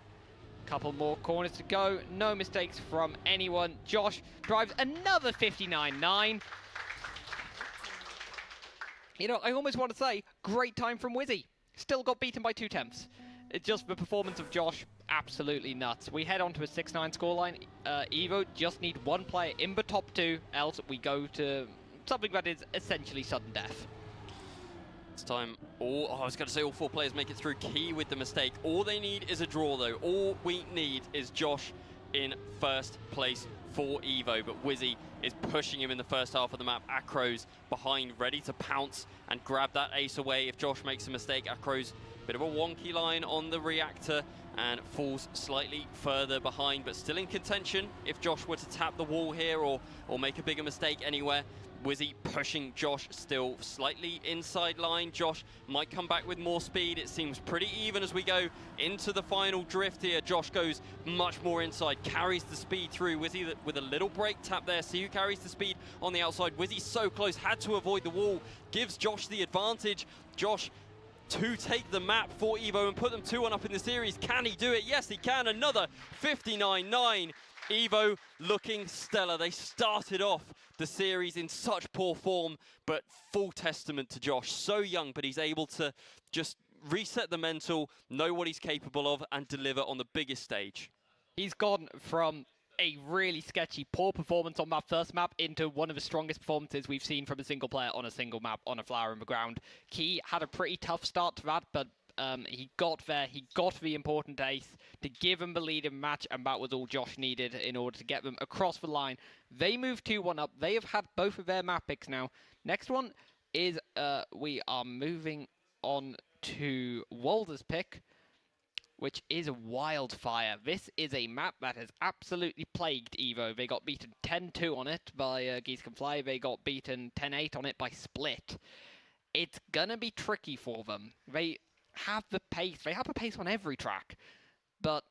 Couple more corners to go, no mistakes from anyone. Josh drives another 59.9. You know, I almost want to say, great time from Wizzy. Still got beaten by 2 tenths. It's just the performance of Josh, absolutely nuts. We head on to a 6-9 scoreline. EVO just need one player in the top 2, else we go to something that is essentially sudden death. This time, I was going to say all 4 players make it through. Key with the mistake. All they need is a draw, though. All we need is Josh in first place for EVO, but Wizzy is pushing him in the first half of the map. Acros behind, ready to pounce and grab that ace away if Josh makes a mistake. Acros, bit of a wonky line on the reactor and falls slightly further behind, but still in contention if Josh were to tap the wall here or make a bigger mistake anywhere. Wizzy pushing Josh still slightly inside line. Josh might come back with more speed. It seems pretty even as we go into the final drift here. Josh goes much more inside, carries the speed through. Wizzy with a little brake tap there. See who carries the speed on the outside. Wizzy so close, had to avoid the wall. Gives Josh the advantage. Josh to take the map for EVO and put them 2-1 up in the series. Can he do it? Yes, he can. Another 59.9. EVO looking stellar. They started off the series in such poor form, but full testament to Josh. So young, but he's able to just reset the mental, know what he's capable of, and deliver on the biggest stage. He's gone from a really sketchy, poor performance on that first map into one of the strongest performances we've seen from a single player on a single map on a flower in the ground. Key had a pretty tough start to that, but he got there. He got the important ace to give him the lead in the match, and that was all Josh needed in order to get them across the line. They moved 2-1 up. They have had both of their map picks now. Next one is we are moving on to Walder's pick, which is Wildfire. This is a map that has absolutely plagued EVO. They got beaten 10-2 on it by Geese Can Fly. They got beaten 10-8 on it by Split. It's gonna be tricky for them. They have the pace. They have the pace on every track, but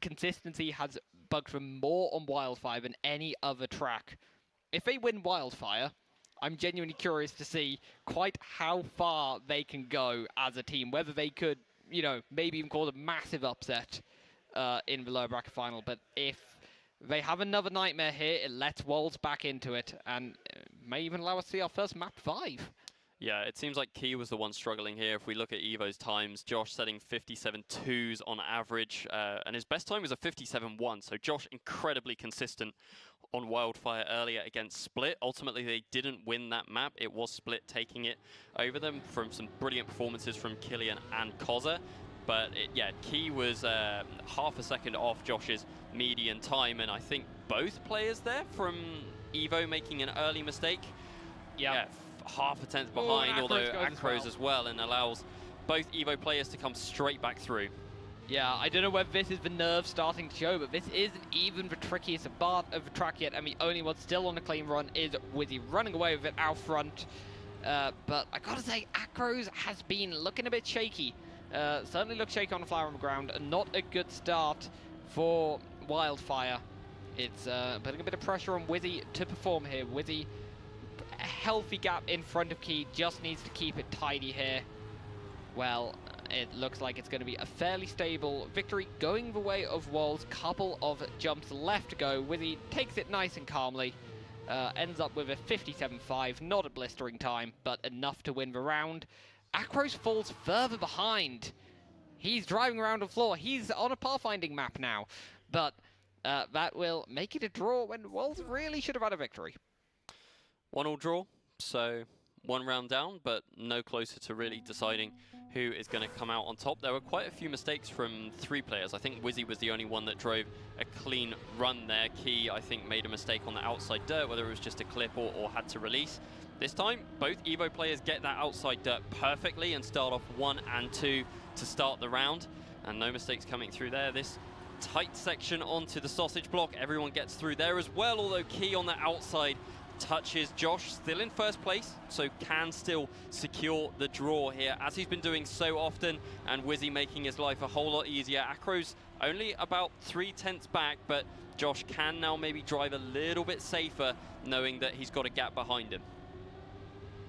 consistency has bugged them more on Wildfire than any other track. If they win Wildfire, I'm genuinely curious to see quite how far they can go as a team, whether they could, you know, maybe even cause a massive upset in the lower bracket final. But if they have another nightmare here, it lets Wolves back into it, and may even allow us to see our first map 5. Yeah, it seems like Key was the one struggling here. If we look at EVO's times, Josh setting 57.2s on average, and his best time was a 57.1, so Josh incredibly consistent on Wildfire earlier against Split. Ultimately, they didn't win that map. It was Split taking it over them from some brilliant performances from Killian and Koza. But yeah, Key was half a second off Josh's median time, and I think both players there from EVO making an early mistake. Yeah, half a tenth behind, although Acros as well, and allows both EVO players to come straight back through. Yeah, I don't know whether this is the nerve starting to show, but this isn't even the trickiest part of the track yet, and the only one still on a clean run is Wizzy running away with it out front. But I gotta say, Acros has been looking a bit shaky. Certainly looks shaky on the flower on the ground, and not a good start for Wildfire. It's putting a bit of pressure on Wizzy to perform here. Wizzy, a healthy gap in front of Key, just needs to keep it tidy here. Well, it looks like it's going to be a fairly stable victory going the way of Walls. Couple of jumps left to go. Wizzy takes it nice and calmly. Ends up with a 57.5, not a blistering time, but enough to win the round. Acros falls further behind. He's driving around the floor. He's on a pathfinding map now. But that will make it a draw when Walls really should have had a victory. 1-1 draw, so one round down, but no closer to really deciding who is going to come out on top. There were quite a few mistakes from 3 players. I think Wizzy was the only one that drove a clean run there. Key, I think, made a mistake on the outside dirt, whether it was just a clip or had to release. This time, both EVO players get that outside dirt perfectly and start off 1 and 2 to start the round. And no mistakes coming through there. This tight section onto the sausage block. Everyone gets through there as well, although Key on the outside touches Josh, still in first place, so can still secure the draw here, as he's been doing so often, and Wizzy making his life a whole lot easier. Acros only about 3/10 back, but Josh can now maybe drive a little bit safer, knowing that he's got a gap behind him.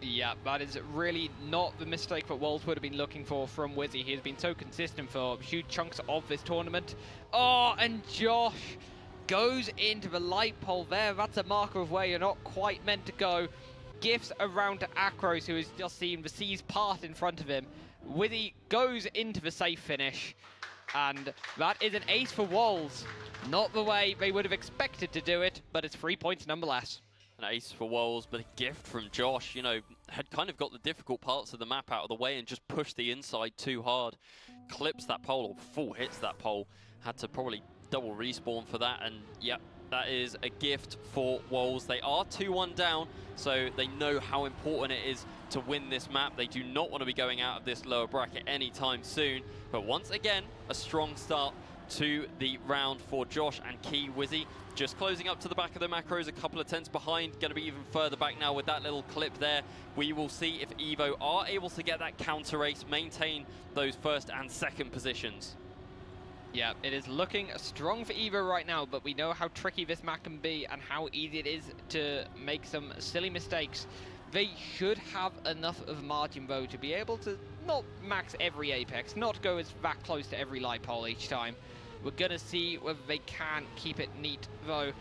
Yeah, that is really not the mistake that Walls would have been looking for from Wizzy. He has been so consistent for huge chunks of this tournament. Oh, and Josh goes into the light pole there. That's a marker of where you're not quite meant to go. Gifts around to Acros, who has just seen the seas part in front of him. Wizzy goes into the safe finish, and that is an ace for Walls. Not the way they would have expected to do it, but it's 3 points nonetheless. An ace for Walls, but a gift from Josh, you know, had kind of got the difficult parts of the map out of the way and just pushed the inside too hard. Clips that pole, or full hits that pole. Had to probably double respawn for that, and yeah, that is a gift for Walls. They are 2-1 down, so they know how important it is to win this map. They do not want to be going out of this lower bracket anytime soon, but once again, a strong start to the round for Josh and Key. Wizzy just closing up to the back of the macros, a couple of tenths behind, going to be even further back now with that little clip there. We will see if EVO are able to get that counter race, maintain those first and second positions. Yeah, it is looking strong for EVO right now, but we know how tricky this map can be and how easy it is to make some silly mistakes. They should have enough of margin, though, to be able to not max every apex, not go as that close to every light pole each time, We're going to see whether they can keep it neat, though.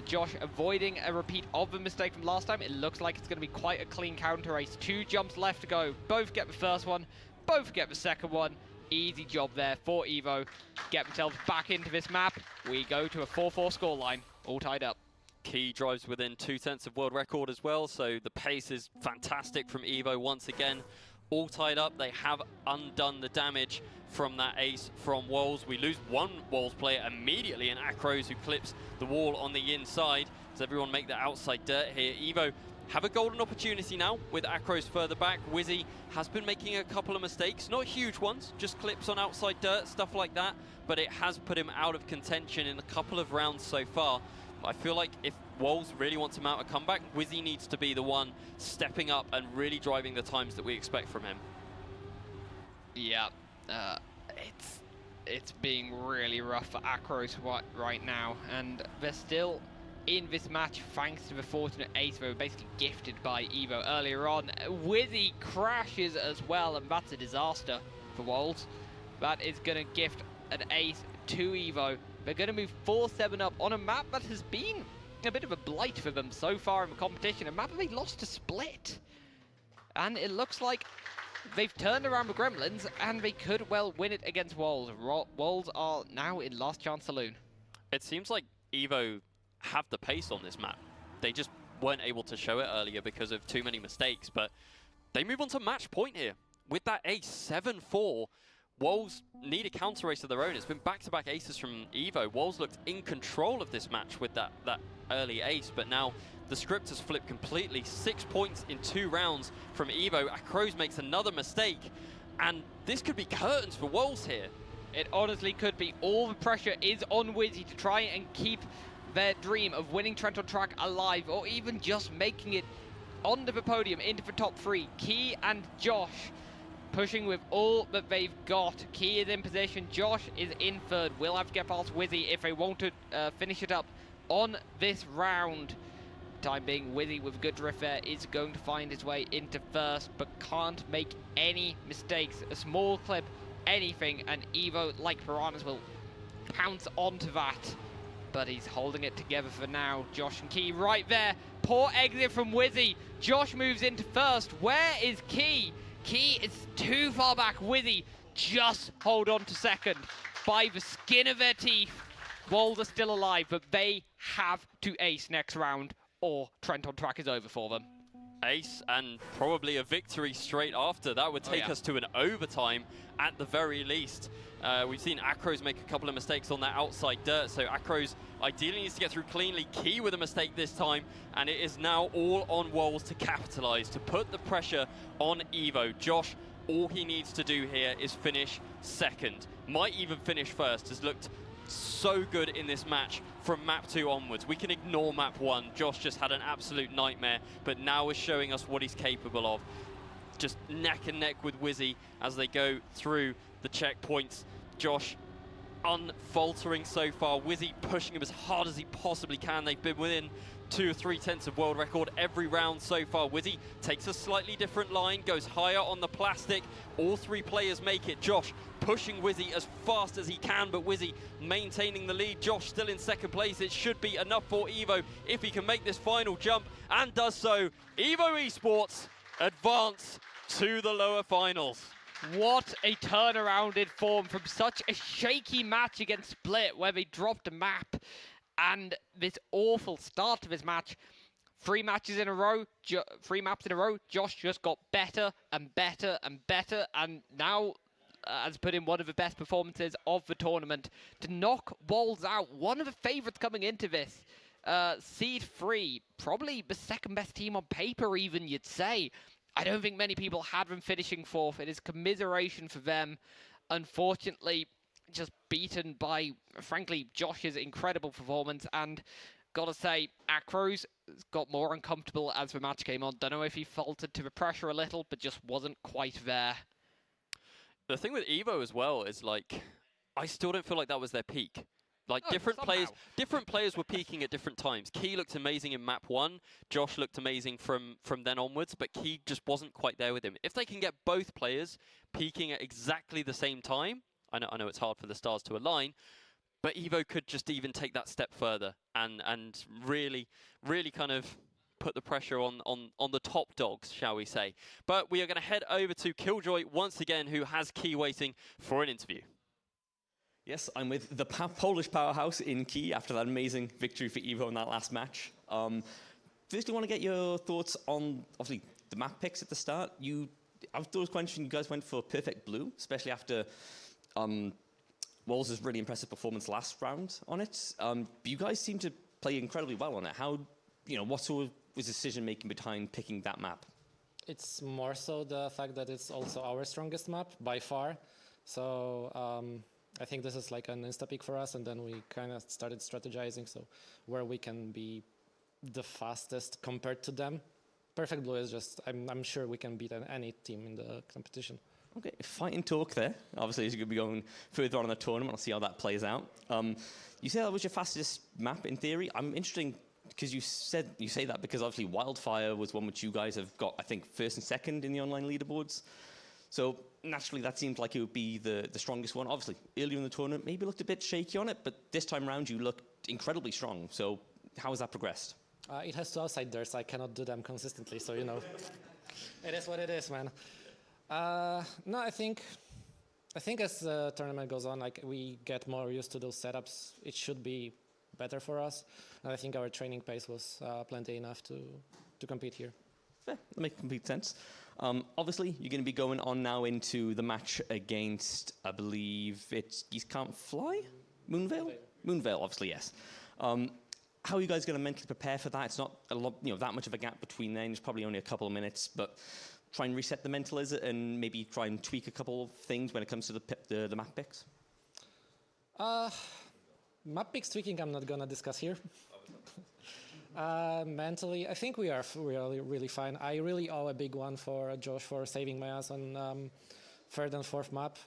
Josh avoiding a repeat of the mistake from last time. It looks like it's going to be quite a clean counter race. 2 jumps left to go. Both get the first one, both get the second one. Easy job there for EVO. Get themselves back into this map. We go to a 4-4 scoreline, all tied up. Key drives within 2/10 of world record as well, so the pace is fantastic from EVO once again. All tied up. They have undone the damage from that ace from Wolves. We lose one Wolves player immediately in Acros, who clips the wall on the inside. Does everyone make the outside dirt here? EVO have a golden opportunity now with Acros further back. Wizzy has been making a couple of mistakes, not huge ones, just clips on outside dirt, stuff like that, but it has put him out of contention in a couple of rounds so far. I feel like if Wolves really want to mount a comeback, Wizzy needs to be the one stepping up and really driving the times that we expect from him. Yeah, it's being really rough for Acros right now, and they're still in this match thanks to the fortunate ace they were basically gifted by EVO earlier on. Wizzy crashes as well, and that's a disaster for Wolves. That is going to gift an ace to EVO. They're going to move 4-7 up on a map that has been a bit of a blight for them so far in the competition, a map that they lost to Split. And it looks like they've turned around the Gremlins, and they could well win it against Wolves. Wolves are now in last chance saloon. It seems like EVO have the pace on this map. They just weren't able to show it earlier because of too many mistakes, but they move on to match point here. With that ace, 7-4, Wolves need a counter race of their own. It's been back-to-back aces from EVO. Wolves looked in control of this match with that early ace, but now the script has flipped completely. 6 points in 2 rounds from EVO. Acros makes another mistake, and this could be curtains for Wolves here. It honestly could be. All the pressure is on Wizzy to try and keep their dream of winning Trent on track alive, or even just making it onto the podium into the top 3. Key and Josh pushing with all that they've got. Key is in position, Josh is in third. Will have to get past Wizzy if they want to finish it up on this round. Time being, Wizzy with good drift there is going to find his way into first, but can't make any mistakes. A small clip, anything, and EVO, like Piranhas, will pounce onto that. But he's holding it together for now. Josh and Key right there. Poor exit from Wizzy. Josh moves into first. Where is Key? Key is too far back. Wizzy just hold on to second by the skin of their teeth. Wolves are still alive, but they have to ace next round, or Trent on track is over for them. Ace and probably a victory straight after. That would take us to an overtime at the very least. We've seen Acros make a couple of mistakes on that outside dirt, so Acros ideally needs to get through cleanly. Key with a mistake this time, and it is now all on Wolves to capitalize, to put the pressure on EVO. Josh, all he needs to do here is finish second. Might even finish first. Has looked so good in this match from map 2 onwards. We can ignore map 1. Josh just had an absolute nightmare, but now is showing us what he's capable of. Just neck and neck with Wizzy as they go through the checkpoints. Josh unfaltering so far. Wizzy pushing him as hard as he possibly can. They've been within 2 or 3/10 of world record every round so far. Wizzy takes a slightly different line, goes higher on the plastic. All 3 players make it. Josh pushing Wizzy as fast as he can, but Wizzy maintaining the lead. Josh still in second place. It should be enough for EVO if he can make this final jump, and does so. EVO Esports advance to the lower finals. What a turnaround in form from such a shaky match against Split, where they dropped a map, and this awful start to this match. 3 matches in a row, 3 maps in a row. Josh just got better and better and better, and now has put in one of the best performances of the tournament to knock Wolves out. One of the favourites coming into this. Seed 3, probably the second best team on paper even, you'd say. I don't think many people had them finishing 4th. It is commiseration for them. Unfortunately, just beaten by, frankly, Josh's incredible performance. And gotta say, Acros got more uncomfortable as the match came on. Don't know if he faltered to the pressure a little, but just wasn't quite there. The thing with EVO as well is, like, I still don't feel like that was their peak. Like, No, different somehow. players were peaking at different times. Key looked amazing in map 1. Josh looked amazing from then onwards, but Key just wasn't quite there with him. If they can get both players peaking at exactly the same time, I know it's hard for the stars to align, But EVO could just even take that step further and really kind of put the pressure on the top dogs, shall we say. But we are going to head over to Killjoy once again, who has Key waiting for an interview. Yes, I'm with the Polish powerhouse in Key after that amazing victory for EVO in that last match. Firstly, I want to get your thoughts on, obviously, the map picks at the start. I thought it was quite interesting you guys went for Perfect Blue, especially after Walls' really impressive performance last round on it. But you guys seem to play incredibly well on it. What sort of was decision-making behind picking that map? It's more so the fact that it's also our strongest map by far. So I think this is like an insta-pick for us, and then we kind of started strategizing so where we can be the fastest compared to them. Perfect Blue is just, I'm sure we can beat any team in the competition. Okay, fighting talk there. Obviously, as you're going to be going further on in the tournament, I'll see how that plays out. You say that was your fastest map in theory. I'm interested because you say that because obviously Wildfire was one which you guys have got, I think, first and second in the online leaderboards. So naturally, that seemed like it would be the strongest one. Obviously, earlier in the tournament, maybe looked a bit shaky on it, but this time around, you looked incredibly strong. So how has that progressed? It has two outsiders. I cannot do them consistently, so it is what it is, man. No, I think as the tournament goes on, like we get more used to those setups, it should be better for us. And I think our training pace was plenty enough to compete here. Fair, that makes complete sense. Obviously, you're going to be going on now into the match against, I believe it's Geese Can't Fly? Moonveil? Moonveil, obviously, yes. How are you guys going to mentally prepare for that? It's not a lot, that much of a gap between then. It's probably only a couple of minutes, but try and reset the mental, is it? And maybe try and tweak a couple of things when it comes to the map picks? Map picks tweaking, I'm not going to discuss here. Mentally, I think we are really fine. I really owe a big one for Josh for saving my ass on third and fourth map.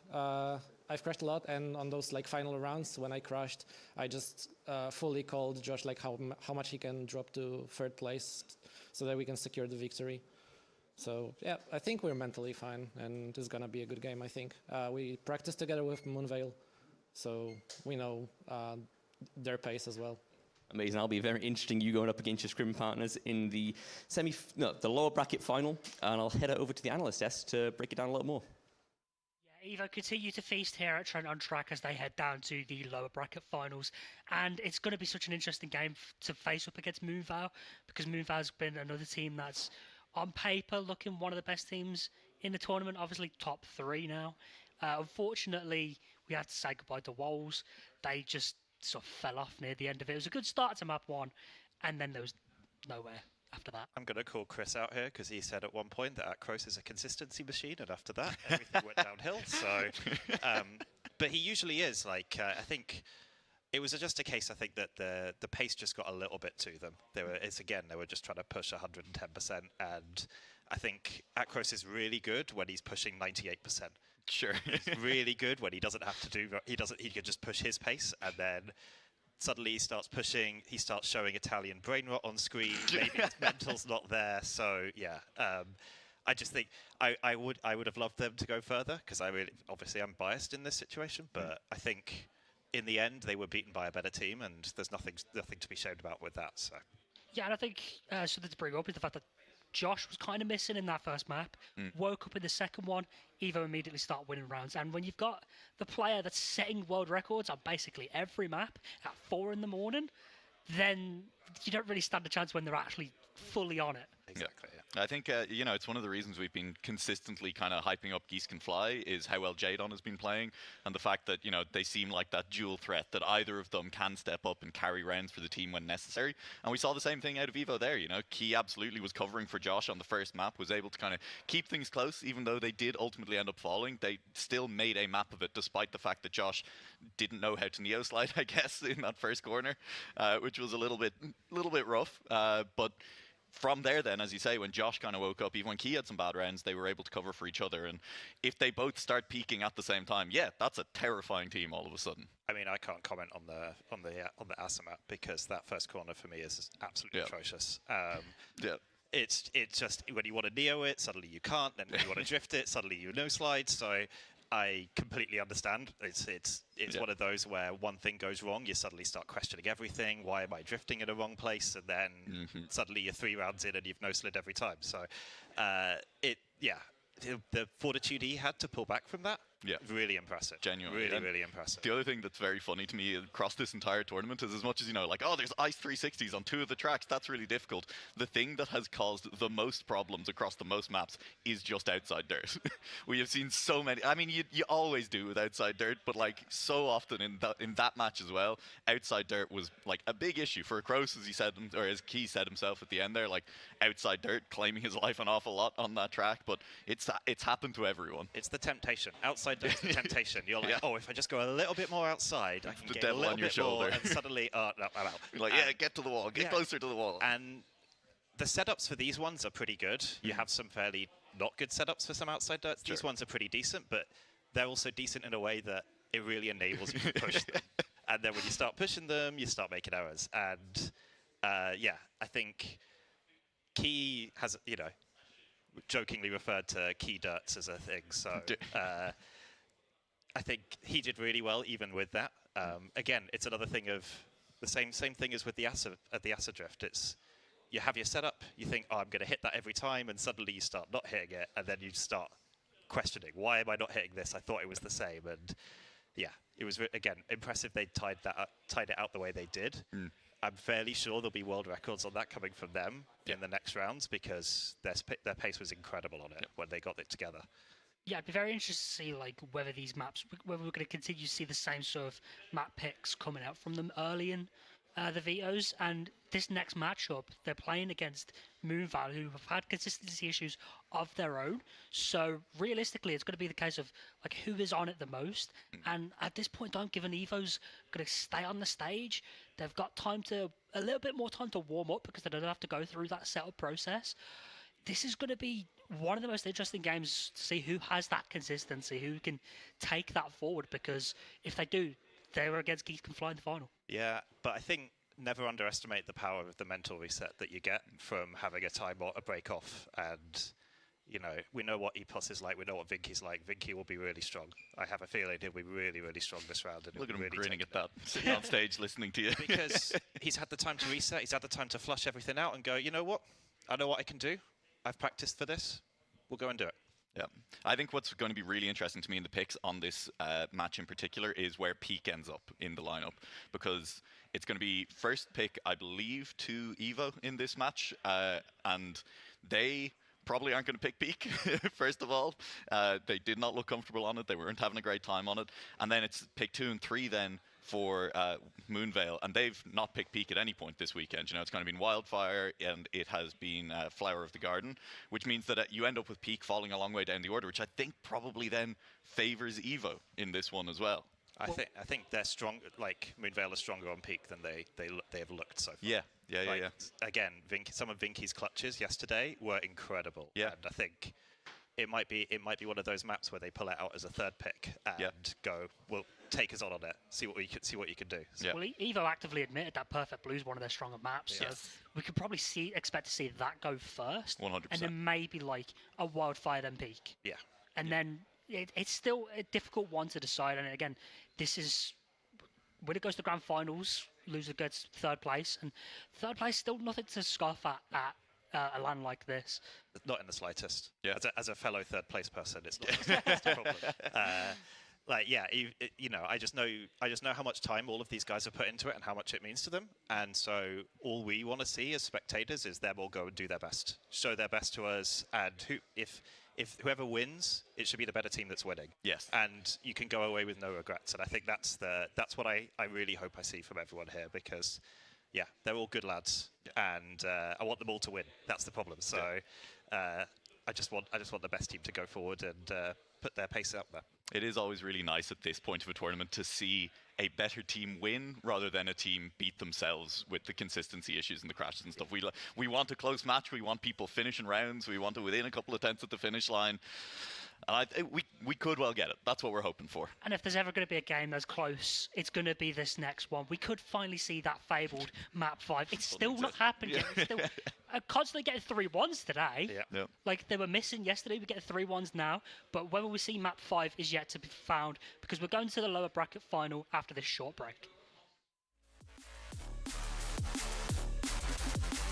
I've crashed a lot, and on those final rounds when I crashed, I just fully called Josh how much he can drop to third place so that we can secure the victory. So yeah, I think we're mentally fine, and it's gonna be a good game. I think we practiced together with Moonveil, so we know their pace as well. Amazing. That'll be very interesting. You going up against your scrim partners in the the lower bracket final, and I'll head over to the analyst desk to break it down a little more. EVO continue to feast here at Trent on track as they head down to the lower bracket finals, and it's going to be such an interesting game to face up against Moonveil, because Moonveil's been another team that's on paper looking one of the best teams in the tournament, obviously top 3 now. Unfortunately, we have to say goodbye to Walls. They just sort of fell off near the end of it. It was a good start to map 1, and then there was nowhere after that. I'm going to call Chris out here because he said at one point that Akros is a consistency machine, and after that, everything went downhill. So, but he usually is. I think it was just a case. I think that the pace just got a little bit to them. They were just trying to push 110%, and I think Akros is really good when he's pushing 98%. Sure, he's really good when he doesn't have to do. He can just push his pace, and then suddenly he starts pushing, he starts showing Italian brain rot on screen, maybe his mental's not there, so yeah. I just think I would have loved them to go further, because obviously I'm biased in this situation, but I think in the end they were beaten by a better team, and there's nothing to be shamed about with that, so. Yeah, and I think something to bring up is the fact that Josh was kind of missing in that first map, woke up in the second one, EVO immediately start winning rounds. And when you've got the player that's setting world records on basically every map at 4 in the morning, then you don't really stand a chance when they're actually fully on it. Exactly. Yeah. I think, it's one of the reasons we've been consistently kind of hyping up Geese Can Fly is how well Jadon has been playing, and the fact that, they seem like that dual threat, that either of them can step up and carry rounds for the team when necessary. And we saw the same thing out of EVO there, Key absolutely was covering for Josh on the first map, was able to kind of keep things close, even though they did ultimately end up falling. They still made a map of it, despite the fact that Josh didn't know how to neo-slide, I guess, in that first corner, which was a little bit rough, but from there then, as you say, when Josh kind of woke up, even when Key had some bad rounds, they were able to cover for each other. And if they both start peaking at the same time, yeah, that's a terrifying team all of a sudden. I mean, I can't comment on the Asa map because that first corner for me is absolutely atrocious. It's just when you want to neo it, suddenly you can't. Then when you want to drift it, suddenly you no slide. So I completely understand. It's one of those where one thing goes wrong, you suddenly start questioning everything. Why am I drifting in the wrong place? And then suddenly you're 3 rounds in and you've no slid every time. So, the fortitude he had to pull back from that, really impressive. Genuinely. Really impressive. The other thing that's very funny to me across this entire tournament is, as much as, you know, like, oh, there's ice 360s on 2 of the tracks, that's really difficult. The thing that has caused the most problems across the most maps is just outside dirt. We have seen so many. I mean, you always do with outside dirt, but like so often in that match as well, outside dirt was like a big issue for Kroos, as he said, or as Key said himself at the end there, like outside dirt, claiming his life an awful lot on that track. But it's happened to everyone. It's the temptation. Outside dirt's the temptation. You're like, oh, if I just go a little bit more outside, I can The get devil a little on your bit shoulder. more, and suddenly, no, I'm out. You're like, get to the wall, get closer to the wall. And the setups for these ones are pretty good. You have some fairly not good setups for some outside dirts. These ones are pretty decent, but they're also decent in a way that it really enables you to push them. And then when you start pushing them, you start making errors. And I think Key has, jokingly referred to Key dirts as a thing. So I think he did really well even with that. Again, it's another thing of the same thing as with the Asa drift. It's you have your setup, you think, oh, I'm going to hit that every time, and suddenly you start not hitting it, and then you start questioning, why am I not hitting this? I thought it was the same. And it was again impressive they tied it out the way they did. I'm fairly sure there'll be world records on that coming from them in the next rounds, because their pace was incredible on it when they got it together. Yeah, I'd be very interested to see whether these maps, whether we're going to continue to see the same sort of map picks coming out from them early in the vetoes. And this next matchup, they're playing against Moonval, who have had consistency issues of their own. So realistically, it's going to be the case of who is on it the most. And at this point, don't give an Evo's going to stay on the stage. They've got a little bit more time to warm up, because they don't have to go through that setup process. This is going to be one of the most interesting games to see who has that consistency, who can take that forward, because if they do, they're against Geese Can Fly in the final. Yeah, but I think never underestimate the power of the mental reset that you get from having a time or a break off. And, we know what Epos is like, we know what Vinky's like. Vinky will be really strong. I have a feeling he'll be really, really strong this round. And Look at him really grinning at that, sitting on stage listening to you. Because he's had the time to reset, he's had the time to flush everything out and go, you know what? I know what I can do. I've practiced for this. We'll go and do it. Yeah, I think what's going to be really interesting to me in the picks on this match in particular is where Peak ends up in the lineup, because it's going to be first pick, I believe, to EVO in this match, and they probably aren't going to pick Peak, first of all. They did not look comfortable on it. They weren't having a great time on it. And then it's pick 2 and 3 then for Moonvale, and they've not picked Peak at any point this weekend. It's kind of been Wildfire, and it has been Flower of the Garden, which means that you end up with Peak falling a long way down the order, which I think probably then favors EVO in this one as well. I think they're strong. Moonvale is stronger on Peak than they have looked so far. Yeah. Again, some of Vinky's clutches yesterday were incredible. Yeah. And I think it might be one of those maps where they pull it out as a third pick and go, well, take us on it. See what you can do. So. Well, EVO actively admitted that Perfect Blue is one of their stronger maps. So we could probably expect to see that go first. 100%. And then maybe a Wildfire then Peak. Yeah. And then it's still a difficult one to decide. And again, this is when it goes to grand finals, loser gets third place, and third place still nothing to scoff at a land like this. Not in the slightest. Yeah. As a fellow third place person, it's not the problem. I just know how much time all of these guys have put into it and how much it means to them. And so all we want to see as spectators is them all go and do their best, show their best to us. And if whoever wins, it should be the better team that's winning. Yes. And you can go away with no regrets. And I think that's what I really hope I see from everyone here, because they're all good lads, and I want them all to win. That's the problem. So I just want the best team to go forward and put their pace out there. It is always really nice at this point of a tournament to see a better team win rather than a team beat themselves with the consistency issues and the crashes and stuff. We want a close match. We want people finishing rounds. We want to within a couple of tenths at the finish line. And we could well get it. That's what we're hoping for. And if there's ever going to be a game that's close, it's going to be this next one. We could finally see that fabled map 5. It's still not happened yet. It's still constantly getting 3-1s today. Yeah. Like they were missing yesterday, we get 3-1s now. But whether we see map 5 is yet to be found because we're going to the lower bracket final after this short break.